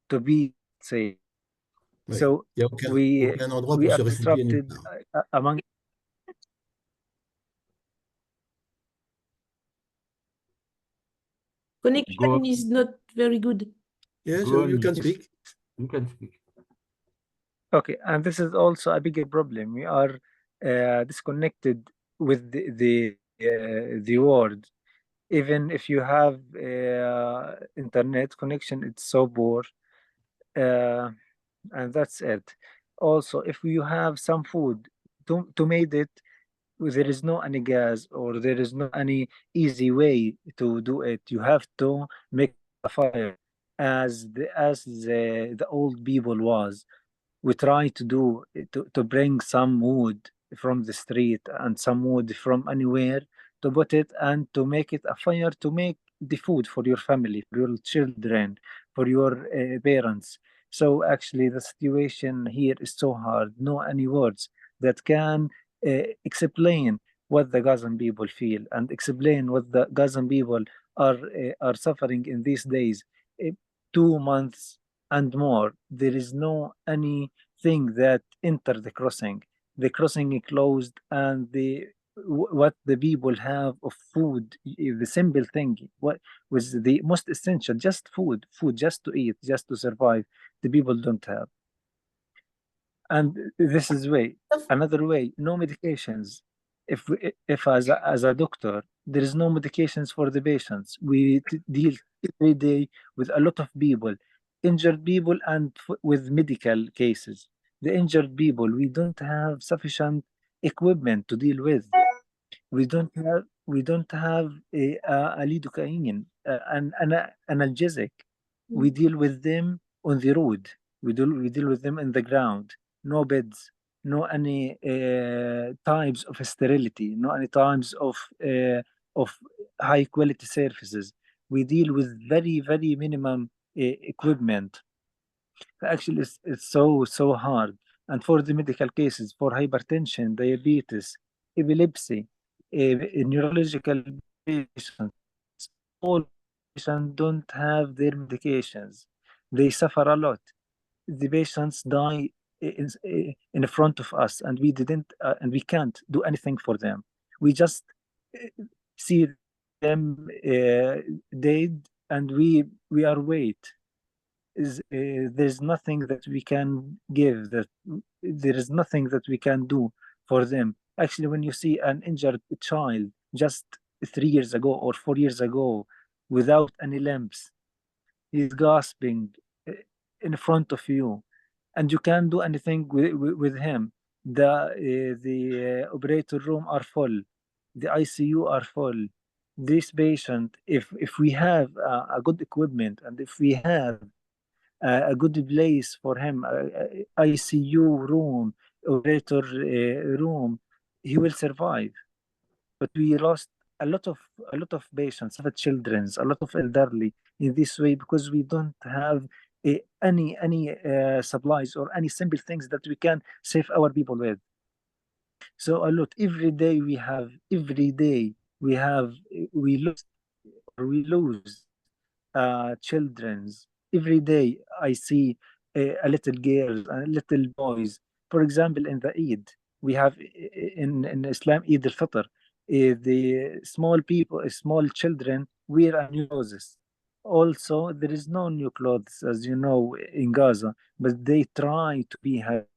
to be safe. Oui. So Il n'y a aucun endroit pour are se réfugier nulle disrupted part. among. Connection is not very good. Yes, Go on, you can speak. You can speak. Okay, and this is also a bigger problem. We are disconnected with the world. Even if you have internet connection, it's so poor, and that's it. Also, if you have some food to make it, there is no any gas or there is no any easy way to do it. You have to make a fire, as the old people was. We try to do to bring some wood from the street and some wood from anywhere to put it and to make it a fire to make the food for your family, for your children, for your parents. So actually the situation here is so hard. No any words that can explain what the Gazan people feel and explain what the Gazan people are suffering in these days. 2 months and more, there is no anything that enter the crossing. The crossing closed, and what the people have of food, the simple thing, what was the most essential, just food just to eat, just to survive, the people don't have. And this is way. Another way, no medications. If as a doctor, there is no medications for the patients. We deal every day with a lot of people, injured people, and with medical cases. The injured people, we don't have sufficient equipment to deal with. We don't have a lidocaine, an analgesic. We deal with them on the road. We deal with them in the ground. No beds, no any types of sterility, no any types of high quality services. We deal with very, very minimum equipment. Actually, it's so hard. And for the medical cases, for hypertension, diabetes, epilepsy, neurological patients, all patients don't have their medications. They suffer a lot. The patients die in front of us, and we didn't, and we can't do anything for them. We just see them dead, and we are wait. There's nothing that we can give. That there is nothing that we can do for them. Actually, when you see an injured child just 3 years ago or 4 years ago without any limbs, he's gasping in front of you, and you can't do anything with him. The operator room are full, the ICU are full. This patient, if we have a good equipment and if we have a good place for him, ICU room, operator room, he will survive. But we lost a lot of patients, a lot of children, a lot of elderly in this way because we don't have any supplies or any simple things that we can save our people with. So a lot every day we lose children's. Every day I see a little girls and little boys. For example, in the Eid, we have in Islam Eid al-Fitr, the small children wear a new clothes. Also, there is no new clothes, as you know, in Gaza, but they try to be happy.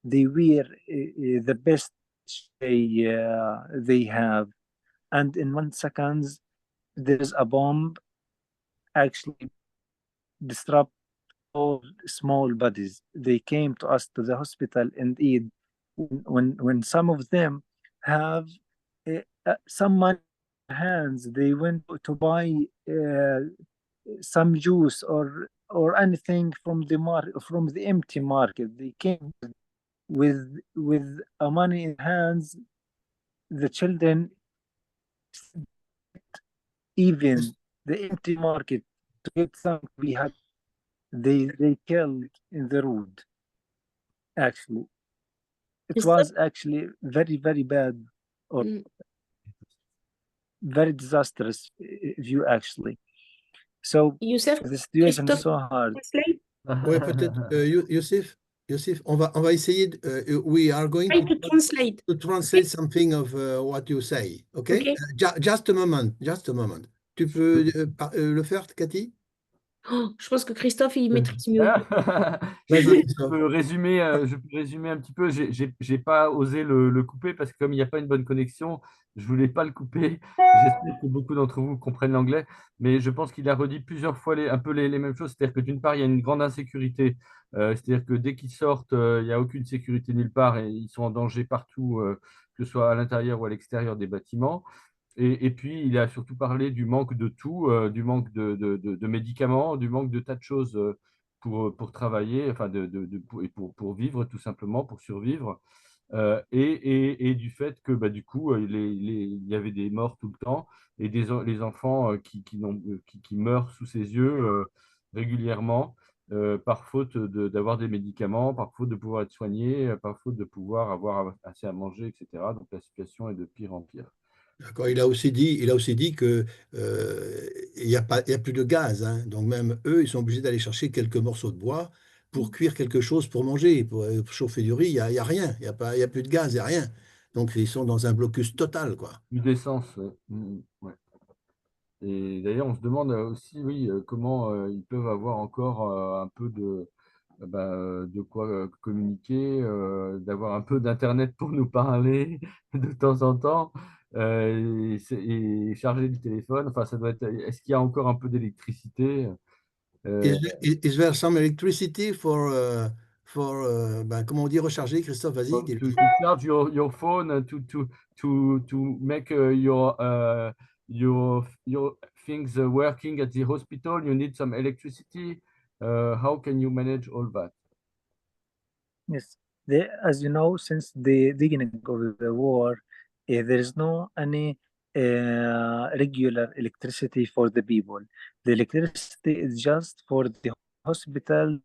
They wear the best they have, and in 1 second, there is a bomb actually disrupt all small bodies. They came to us to the hospital and Eid when some of them have some money in hands. They went to buy some juice or anything from the empty market. They came with money in hands. The children, even the empty market, to get something we had, they killed in the road. Actually, it was actually very, very bad or very disastrous view actually. So Youssef, the situation is Christophe, so hard. Ouais, peut-être, Youssef, on va essayer, we are going Try to translate. to translate something of what you say, okay? Okay. Just a moment. Tu peux le faire, Cathy? Oh, je pense que Christophe, il maîtrise mieux. Je peux résumer un petit peu. J'ai pas osé le couper parce que comme il n'y a pas une bonne connexion, je voulais pas le couper. J'espère que beaucoup d'entre vous comprennent l'anglais, mais je pense qu'il a redit plusieurs fois un peu les mêmes choses. C'est-à-dire que d'une part, il y a une grande insécurité. C'est-à-dire que dès qu'ils sortent, il n'y a aucune sécurité nulle part et ils sont en danger partout, que ce soit à l'intérieur ou à l'extérieur des bâtiments. Et puis, il a surtout parlé du manque de tout, du manque de médicaments, du manque de tas de choses pour travailler, enfin pour vivre tout simplement, pour survivre. Et du fait que du coup, il y avait des morts tout le temps et les enfants qui meurent sous ses yeux régulièrement par faute d'avoir des médicaments, par faute de pouvoir être soignés, par faute de pouvoir avoir assez à manger, etc. Donc la situation est de pire en pire. D'accord. Il a aussi dit que il y a plus de gaz, hein. Donc même eux, ils sont obligés d'aller chercher quelques morceaux de bois pour cuire quelque chose pour manger, pour chauffer du riz. Il y a rien, il y a plus de gaz, il y a rien. Donc ils sont dans un blocus total, quoi. Plus d'essence, ouais. Ouais. Et d'ailleurs, on se demande aussi, oui, comment ils peuvent avoir encore un peu de quoi communiquer, d'avoir un peu d'Internet pour nous parler de temps en temps, et charger le téléphone. Enfin, ça doit être. Est-ce qu'il y a encore un peu d'électricité? Is there some electricity comment on dit recharger, Christophe, vas-y. To charge your phone, to make your things working at the hospital, you need some electricity. How can you manage all that? Yes, as you know, since the beginning of the war, there is no any regular electricity for the people. The electricity is just for the hospitals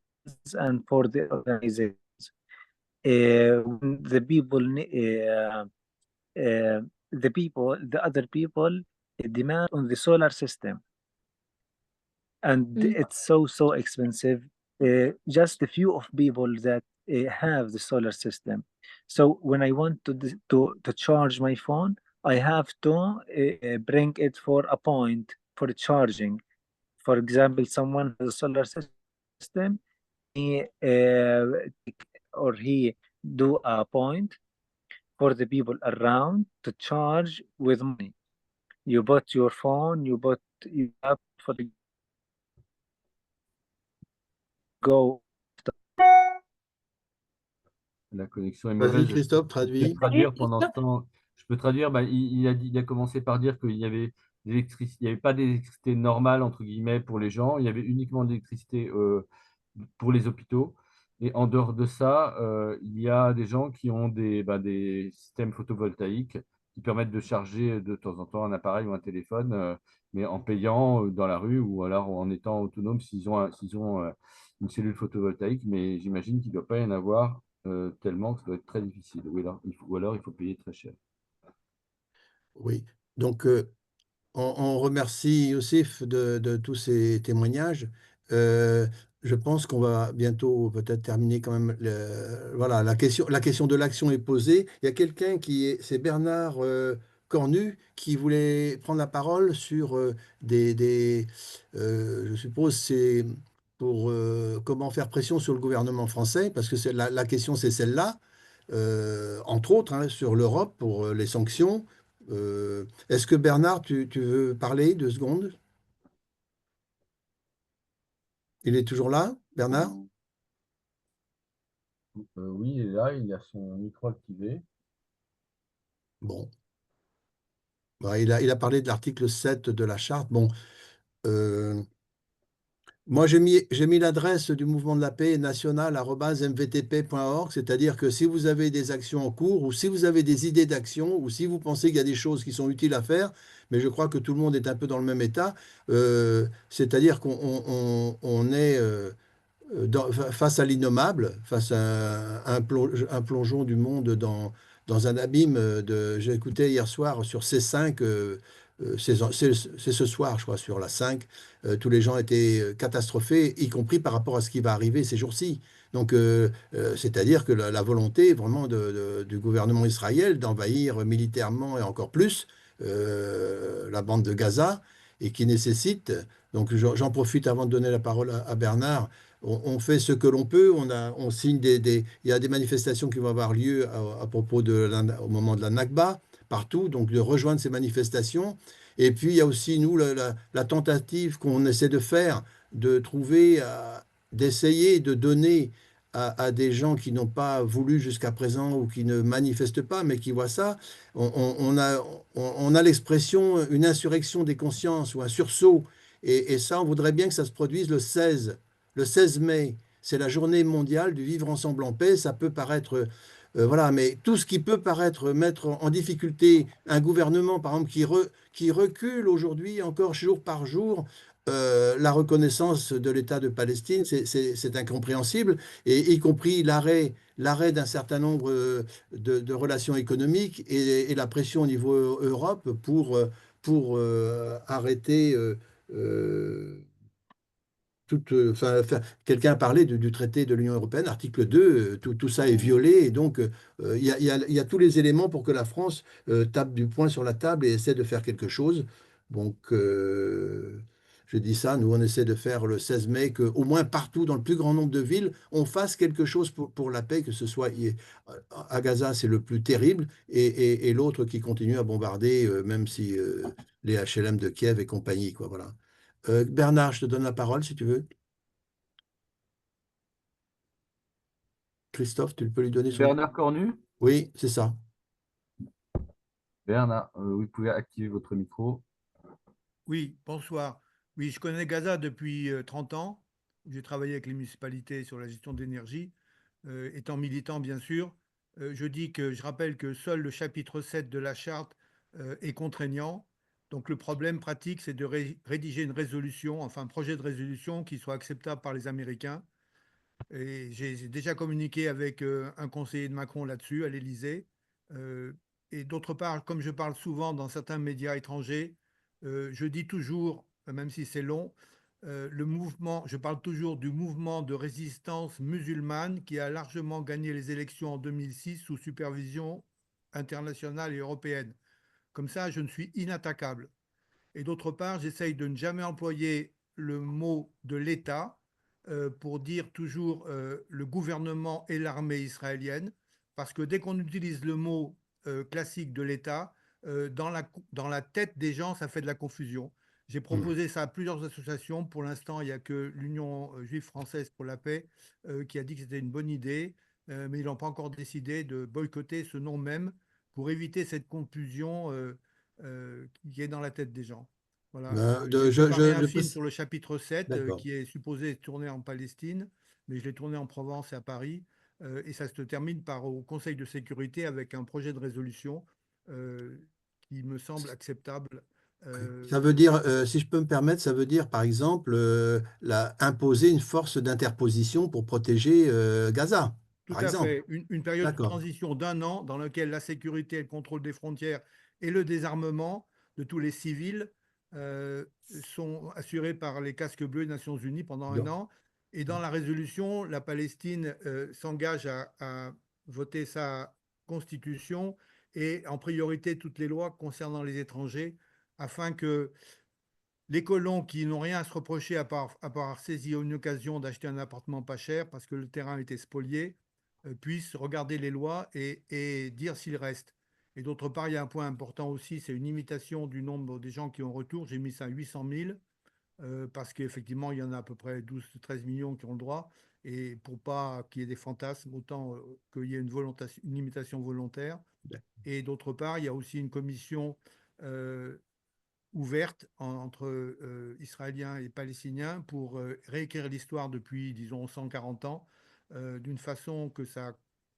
and for the organizations. When the other people demand on the solar system, and it's so expensive. Just a few of people that have the solar system. So when I want to charge my phone, I have to bring it for a point for charging. For example, someone has a solar system, he do a point for the people around to charge with money. You bought your phone, you have for the go. La connexion est Vas-y, mauvaise. Christophe, traduis. Je peux traduire pendant ce temps. Je peux traduire. Il a commencé par dire qu'il y avait il n'y avait pas d'électricité normale entre guillemets pour les gens. Il y avait uniquement de l'électricité pour les hôpitaux. Et en dehors de ça, il y a des gens qui ont des systèmes photovoltaïques qui permettent de charger de temps en temps un appareil ou un téléphone, mais en payant dans la rue ou alors en étant autonome s'ils ont une cellule photovoltaïque. Mais j'imagine qu'il ne doit pas y en avoir tellement que ça doit être très difficile. Ou alors il faut payer très cher. Oui. Donc, on remercie Youssef de tous ces témoignages. Euh, je pense qu'on va bientôt peut-être terminer quand même. Voilà, la question de l'action est posée. Il y a quelqu'un c'est Bernard Cornu, qui voulait prendre la parole sur je suppose, c'est pour comment faire pression sur le gouvernement français, parce que la question, c'est celle-là, entre autres, hein, sur l'Europe pour les sanctions. Est-ce que Bernard, tu veux parler 2 secondes? Il est toujours là, Bernard? Oui, il est là, il a son micro activé. Bon. Bah, il a parlé de l'article 7 de la charte. Bon, euh, moi, j'ai mis l'adresse du mouvement de la paix national@mvtp.org, c'est-à-dire que si vous avez des actions en cours ou si vous avez des idées d'action ou si vous pensez qu'il y a des choses qui sont utiles à faire, mais je crois que tout le monde est un peu dans le même état, c'est-à-dire qu'on est face à l'innommable, face à un plongeon du monde dans un abîme j'ai écouté hier soir sur C5, c'est ce soir, je crois, sur la 5, tous les gens étaient catastrophés, y compris par rapport à ce qui va arriver ces jours-ci. Donc, c'est-à-dire que la volonté vraiment du gouvernement israélien d'envahir militairement et encore plus la bande de Gaza, et qui nécessite, donc j'en profite avant de donner la parole à Bernard, on fait ce que l'on peut, on signe il y a des manifestations qui vont avoir lieu à propos au moment de la Nakba, partout, donc de rejoindre ces manifestations. Et puis il y a aussi, nous, la tentative qu'on essaie de faire, de trouver, d'essayer de donner à des gens qui n'ont pas voulu jusqu'à présent ou qui ne manifestent pas, mais qui voient ça, on a l'expression une insurrection des consciences ou un sursaut. Et ça, on voudrait bien que ça se produise le 16 mai, c'est la journée mondiale du vivre ensemble en paix. Ça peut paraître, voilà, mais tout ce qui peut paraître mettre en difficulté un gouvernement, par exemple, qui recule aujourd'hui encore jour par jour la reconnaissance de l'État de Palestine, c'est incompréhensible, et y compris l'arrêt d'un certain nombre de relations économiques et la pression au niveau Europe pour arrêter quelqu'un a parlé du traité de l'Union européenne, article 2, tout ça est violé, et donc il y a tous les éléments pour que la France tape du poing sur la table et essaie de faire quelque chose. Donc, je dis ça, nous on essaie de faire le 16 mai, qu'au moins partout, dans le plus grand nombre de villes, on fasse quelque chose pour la paix, que ce soit à Gaza, c'est le plus terrible, et l'autre qui continue à bombarder, même si les HLM de Kiev et compagnie, quoi, voilà. Bernard, je te donne la parole si tu veux. Christophe, tu peux lui donner son... Bernard Cornu? Oui, c'est ça. Bernard, vous pouvez activer votre micro. Oui, bonsoir. Oui, je connais Gaza depuis 30 ans. J'ai travaillé avec les municipalités sur la gestion d'énergie, étant militant bien sûr. Je rappelle que seul le chapitre 7 de la charte est contraignant. Donc le problème pratique, c'est de rédiger une résolution, enfin un projet de résolution qui soit acceptable par les Américains. Et j'ai déjà communiqué avec un conseiller de Macron là-dessus, à l'Élysée. Et d'autre part, comme je parle souvent dans certains médias étrangers, je dis toujours, même si c'est long, je parle toujours du mouvement de résistance musulmane qui a largement gagné les élections en 2006 sous supervision internationale et européenne. Comme ça, je ne suis inattaquable. Et d'autre part, j'essaye de ne jamais employer le mot de l'État pour dire toujours le gouvernement et l'armée israélienne, parce que dès qu'on utilise le mot classique de l'État, dans la tête des gens, ça fait de la confusion. J'ai proposé ça à plusieurs associations. Pour l'instant, il n'y a que l'Union juive française pour la paix qui a dit que c'était une bonne idée, mais ils n'ont pas encore décidé de boycotter ce nom même pour éviter cette confusion qui est dans la tête des gens. Voilà. J'ai préparé un film sur le chapitre 7 qui est supposé tourner en Palestine. mais je l'ai tourné en Provence et à Paris. Et ça se termine au Conseil de sécurité avec un projet de résolution qui me semble acceptable. Ça veut dire, si je peux me permettre, ça veut dire, par exemple, imposer une force d'interposition pour protéger Gaza, Tout par à exemple. fait. Une période de D'accord. transition d'1 an dans laquelle la sécurité, le contrôle des frontières et le désarmement de tous les civils sont assurés par les casques bleus des Nations Unies pendant 1 an. Et dans la résolution, la Palestine s'engage à voter sa constitution et en priorité toutes les lois concernant les étrangers afin que les colons qui n'ont rien à se reprocher à part avoir saisi une occasion d'acheter un appartement pas cher parce que le terrain était spolié, puissent regarder les lois et dire s'il reste. Et d'autre part, il y a un point important aussi, c'est une limitation du nombre des gens qui ont retour. J'ai mis ça à 800 000 parce qu'effectivement, il y en a à peu près 12-13 millions qui ont le droit. Et pour pas qu'il y ait des fantasmes, autant qu'il y ait une limitation volontaire. Et d'autre part, il y a aussi une commission ouverte entre Israéliens et Palestiniens pour réécrire l'histoire depuis, disons, 140 ans, d'une façon que ça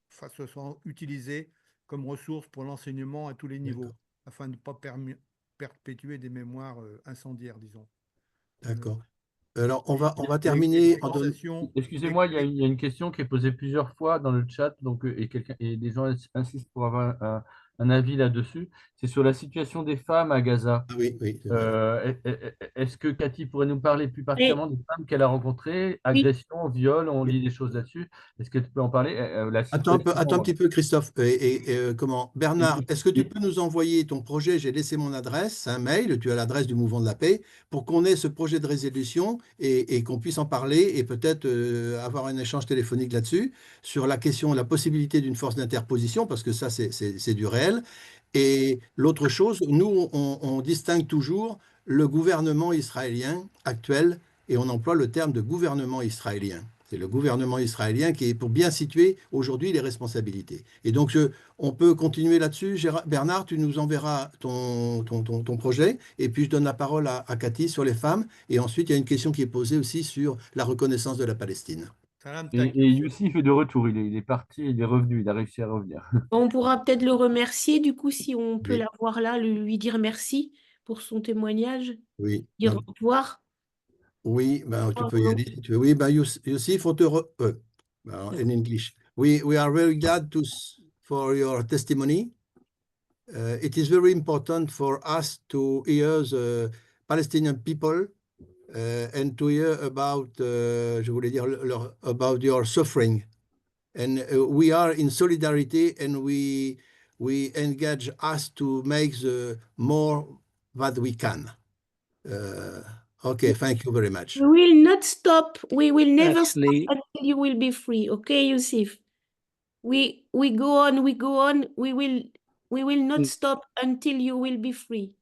soit utilisé comme ressource pour l'enseignement à tous les niveaux, afin de ne pas perpétuer des mémoires incendiaires, disons. D'accord. Alors, on va Avec terminer des en donnant. conversations Excusez-moi, il y a une question qui est posée plusieurs fois dans le chat, donc, et des gens insistent pour avoir un avis là-dessus. C'est sur la situation des femmes à Gaza. Ah oui, oui, c'est vrai. Est-ce que Cathy pourrait nous parler plus particulièrement des femmes qu'elle a rencontrées, Oui. agressions, viols, on lit des choses là-dessus. Est-ce que tu peux en parler? La Attends un situation, petit peu, Christophe. Comment? Bernard, est-ce que tu oui. peux nous envoyer ton projet? J'ai laissé mon adresse, un mail, tu as l'adresse du Mouvement de la Paix, pour qu'on ait ce projet de résolution et qu'on puisse en parler et peut-être avoir un échange téléphonique là-dessus, sur la question, la possibilité d'une force d'interposition, parce que ça, c'est du réel. Et l'autre chose, nous, on distingue toujours le gouvernement israélien actuel et on emploie le terme de gouvernement israélien. C'est le gouvernement israélien qui est pour bien situer aujourd'hui les responsabilités. Et donc, on peut continuer là-dessus. Bernard, tu nous enverras ton projet. Et puis, je donne la parole à Cathy sur les femmes. Et ensuite, il y a une question qui est posée aussi sur la reconnaissance de la Palestine. Et Youssif est de retour, il est parti, il est revenu, il a réussi à revenir. On pourra peut-être le remercier, du coup, si on peut Oui. l'avoir là, lui dire merci pour son témoignage, Oui. dire Donc, au revoir. oui, ben, tu peux y aller si tu veux. Oui, ben, Youssif, ben, in English. We are very glad for your testimony. It is very important for us to hear the Palestinian people and to hear about, je voulais dire, about your suffering. And we are in solidarity and we engage us to make the more that we can. Okay, thank you very much. We will not stop. We will never Actually, stop until you will be free. Okay, Yusuf? We go on, we go on. We will not stop until you will be free.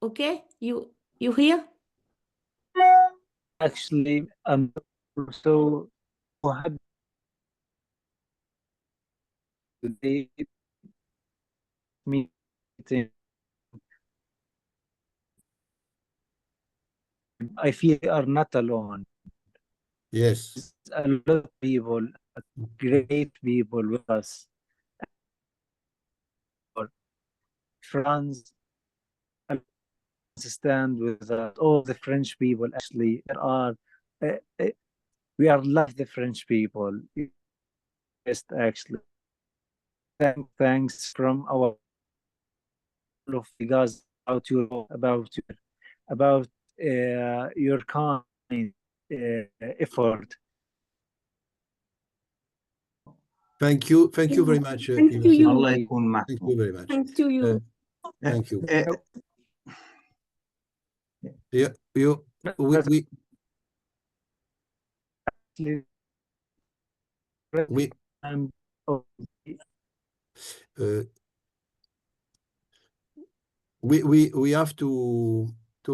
Okay? You hear? actually, I'm so happy today meeting. I feel we are not alone. Yes. A lot of people, great people with us. France stand with us. All the French people actually we are love the French people. Best actually. Thanks from our of the guys about your kind effort. Thank you very much. Thank to you. Thank you very much. Thanks to you. Thank you. We have to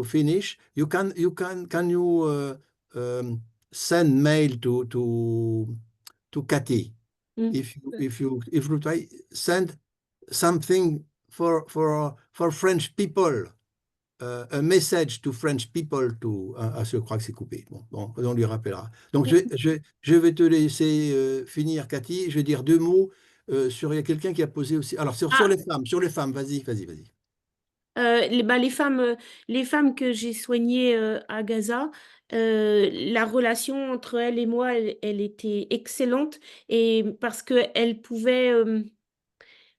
finish. Can you send mail to Cathy? If you try send something for French people a message to French people to. Je crois que c'est coupé. Bon, on lui rappellera. Donc, je vais te laisser finir, Cathy. Je vais dire deux mots sur. Il y a quelqu'un qui a posé aussi. Alors, sur les femmes, vas-y. Les femmes que j'ai soignées à Gaza, la relation entre elles et moi, elle était excellente et parce qu'elles pouvaient,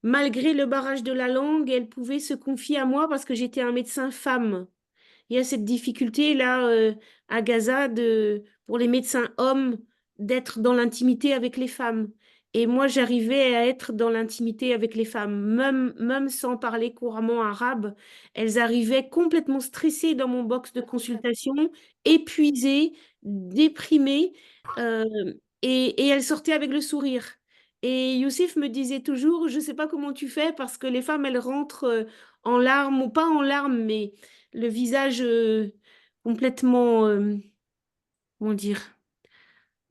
malgré le barrage de la langue, elles pouvaient se confier à moi parce que j'étais un médecin femme. Il y a cette difficulté là à Gaza pour les médecins hommes d'être dans l'intimité avec les femmes. Et moi, j'arrivais à être dans l'intimité avec les femmes, même sans parler couramment arabe. Elles arrivaient complètement stressées dans mon box de consultation, épuisées, déprimées, euh, et elles sortaient avec le sourire. Et Youssef me disait toujours, je ne sais pas comment tu fais, parce que les femmes, elles rentrent en larmes, ou pas en larmes, mais le visage complètement, comment dire,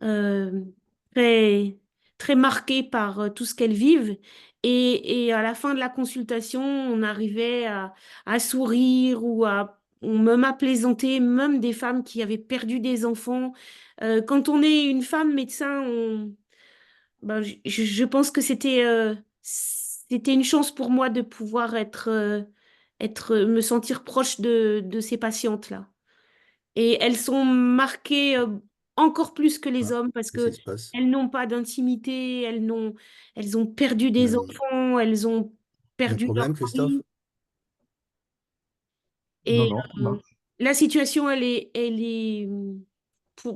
euh, très, très marqué par tout ce qu'elles vivent. Et à la fin de la consultation, on arrivait à sourire ou on même à plaisanter, même des femmes qui avaient perdu des enfants. Quand on est une femme médecin, ben, je pense que c'était une chance pour moi de pouvoir me sentir proche de ces patientes-là. Et elles sont marquées encore plus que les hommes parce Qu'est-ce que qui se passe? elles n'ont pas d'intimité, elles ont perdu des enfants, elles ont Il y a un perdu leur problème, Christophe? mari. Non, Et non, ça marche. la situation,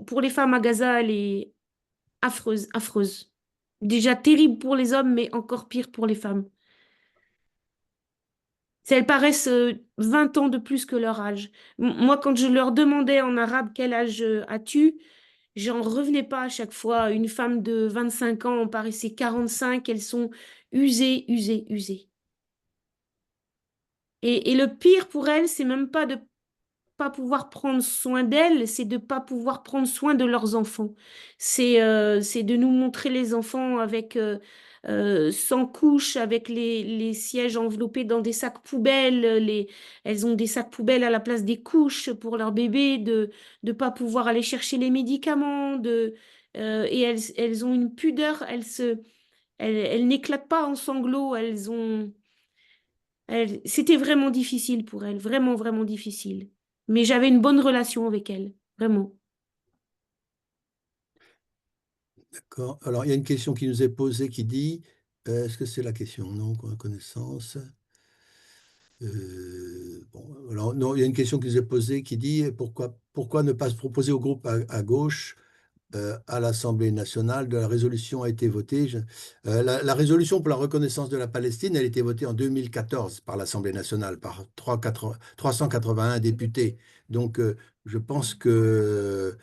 pour les femmes à Gaza, elle est affreuse, affreuse. Déjà terrible pour les hommes, mais encore pire pour les femmes. Elles paraissent 20 ans de plus que leur âge. Moi, quand je leur demandais en arabe quel âge as-tu, j'en revenais pas à chaque fois. Une femme de 25 ans en paraissait 45. Elles sont usées, usées, usées. Et le pire pour elles, c'est même pas de pas pouvoir prendre soin d'elles, c'est de pas pouvoir prendre soin de leurs enfants. C'est de nous montrer les enfants avec sans couche, avec les sièges enveloppés dans des sacs poubelles. Elles ont des sacs poubelles à la place des couches pour leurs bébés, de pas pouvoir aller chercher les médicaments, et elles ont une pudeur, elles n'éclatent pas en sanglots, c'était vraiment difficile pour elles, vraiment, vraiment difficile. Mais j'avais une bonne relation avec elles, vraiment. D'accord. Alors, il y a une question qui nous est posée qui dit, est-ce que c'est la question? Non, connaissance. Bon, alors, non, il y a une question qui nous est posée qui dit pourquoi ne pas se proposer au groupe à gauche à l'Assemblée nationale de la résolution a été votée. La résolution pour la reconnaissance de la Palestine, elle a été votée en 2014 par l'Assemblée nationale, par 381 députés. Donc, je pense que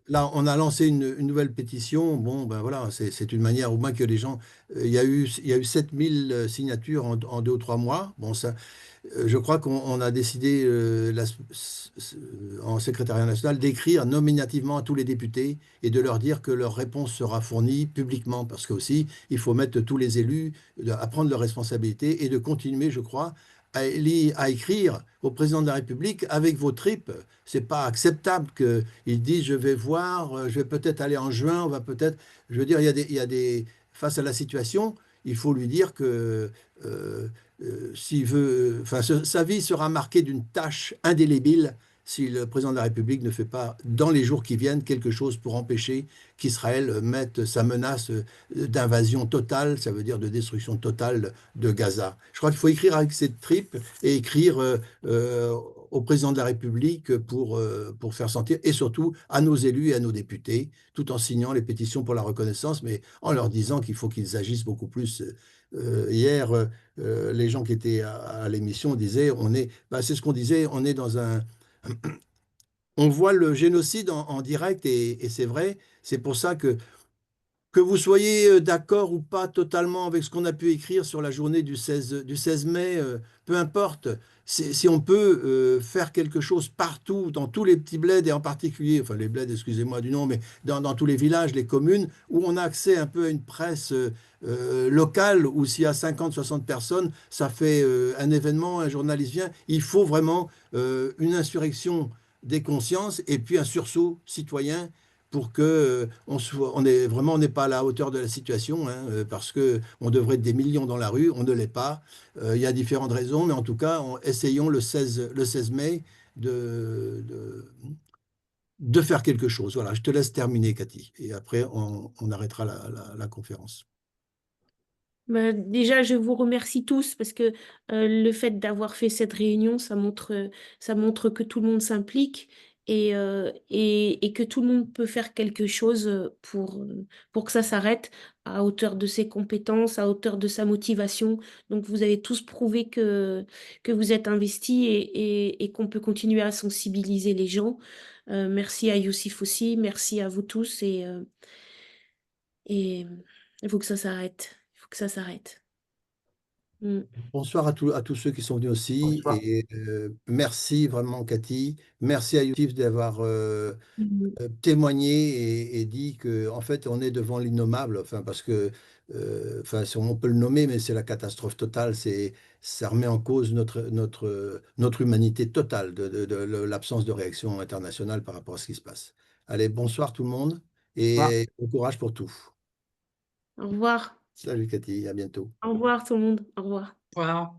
là, on a lancé une nouvelle pétition. Bon, ben voilà, c'est une manière au moins que les gens. Il y a eu 7000 signatures en 2 ou 3 mois. Bon, ça, je crois qu'on a décidé en secrétariat national d'écrire nominativement à tous les députés et de leur dire que leur réponse sera fournie publiquement, parce que aussi il faut mettre tous les élus à prendre leurs responsabilités et de continuer, je crois, à écrire au président de la République avec vos tripes. C'est pas acceptable qu'ils disent je vais voir, je vais peut-être aller en juin, on va peut-être. Je veux dire, face à la situation, il faut lui dire que s'il veut, enfin, sa vie sera marquée d'une tâche indélébile si le président de la République ne fait pas, dans les jours qui viennent, quelque chose pour empêcher qu'Israël mette sa menace d'invasion totale, ça veut dire de destruction totale de Gaza. Je crois qu'il faut écrire avec cette tripe et écrire au président de la République pour faire sentir, et surtout à nos élus et à nos députés, tout en signant les pétitions pour la reconnaissance, mais en leur disant qu'il faut qu'ils agissent beaucoup plus. Hier, les gens qui étaient à l'émission disaient, c'est ce qu'on disait, on est dans on voit le génocide en direct et c'est vrai. C'est pour ça que que vous soyez d'accord ou pas totalement avec ce qu'on a pu écrire sur la journée du 16 mai, peu importe, si on peut faire quelque chose partout, dans tous les petits bleds et en particulier, enfin les bleds, excusez-moi du nom, mais dans tous les villages, les communes, où on a accès un peu à une presse locale, où s'il y a 50, 60 personnes, ça fait un événement, un journaliste vient, il faut vraiment une insurrection des consciences et puis un sursaut citoyen pour que on n'est pas à la hauteur de la situation, hein, parce que on devrait être des millions dans la rue, on ne l'est pas. Il y a différentes raisons, mais en tout cas, essayons le 16 mai de faire quelque chose. Voilà, je te laisse terminer, Cathy, et après, on arrêtera la conférence. Déjà, je vous remercie tous parce que le fait d'avoir fait cette réunion, ça montre que tout le monde s'implique et que tout le monde peut faire quelque chose pour que ça s'arrête à hauteur de ses compétences, à hauteur de sa motivation. Donc, vous avez tous prouvé que vous êtes investis et qu'on peut continuer à sensibiliser les gens. Merci à Youssif aussi, merci à vous tous et il faut que ça s'arrête. Il faut que ça s'arrête. Bonsoir à tous ceux qui sont venus aussi. Bonsoir. Et merci vraiment, Cathy. Merci à Youssif d'avoir témoigné et dit que en fait, on est devant l'innommable. Enfin, parce que, enfin, on peut le nommer, mais c'est la catastrophe totale. Ça remet en cause notre humanité totale de l'absence de réaction internationale par rapport à ce qui se passe. Allez, bonsoir tout le monde et bon courage pour tout. Au revoir. Salut Cathy, à bientôt. Au revoir tout le monde. Au revoir. Voilà.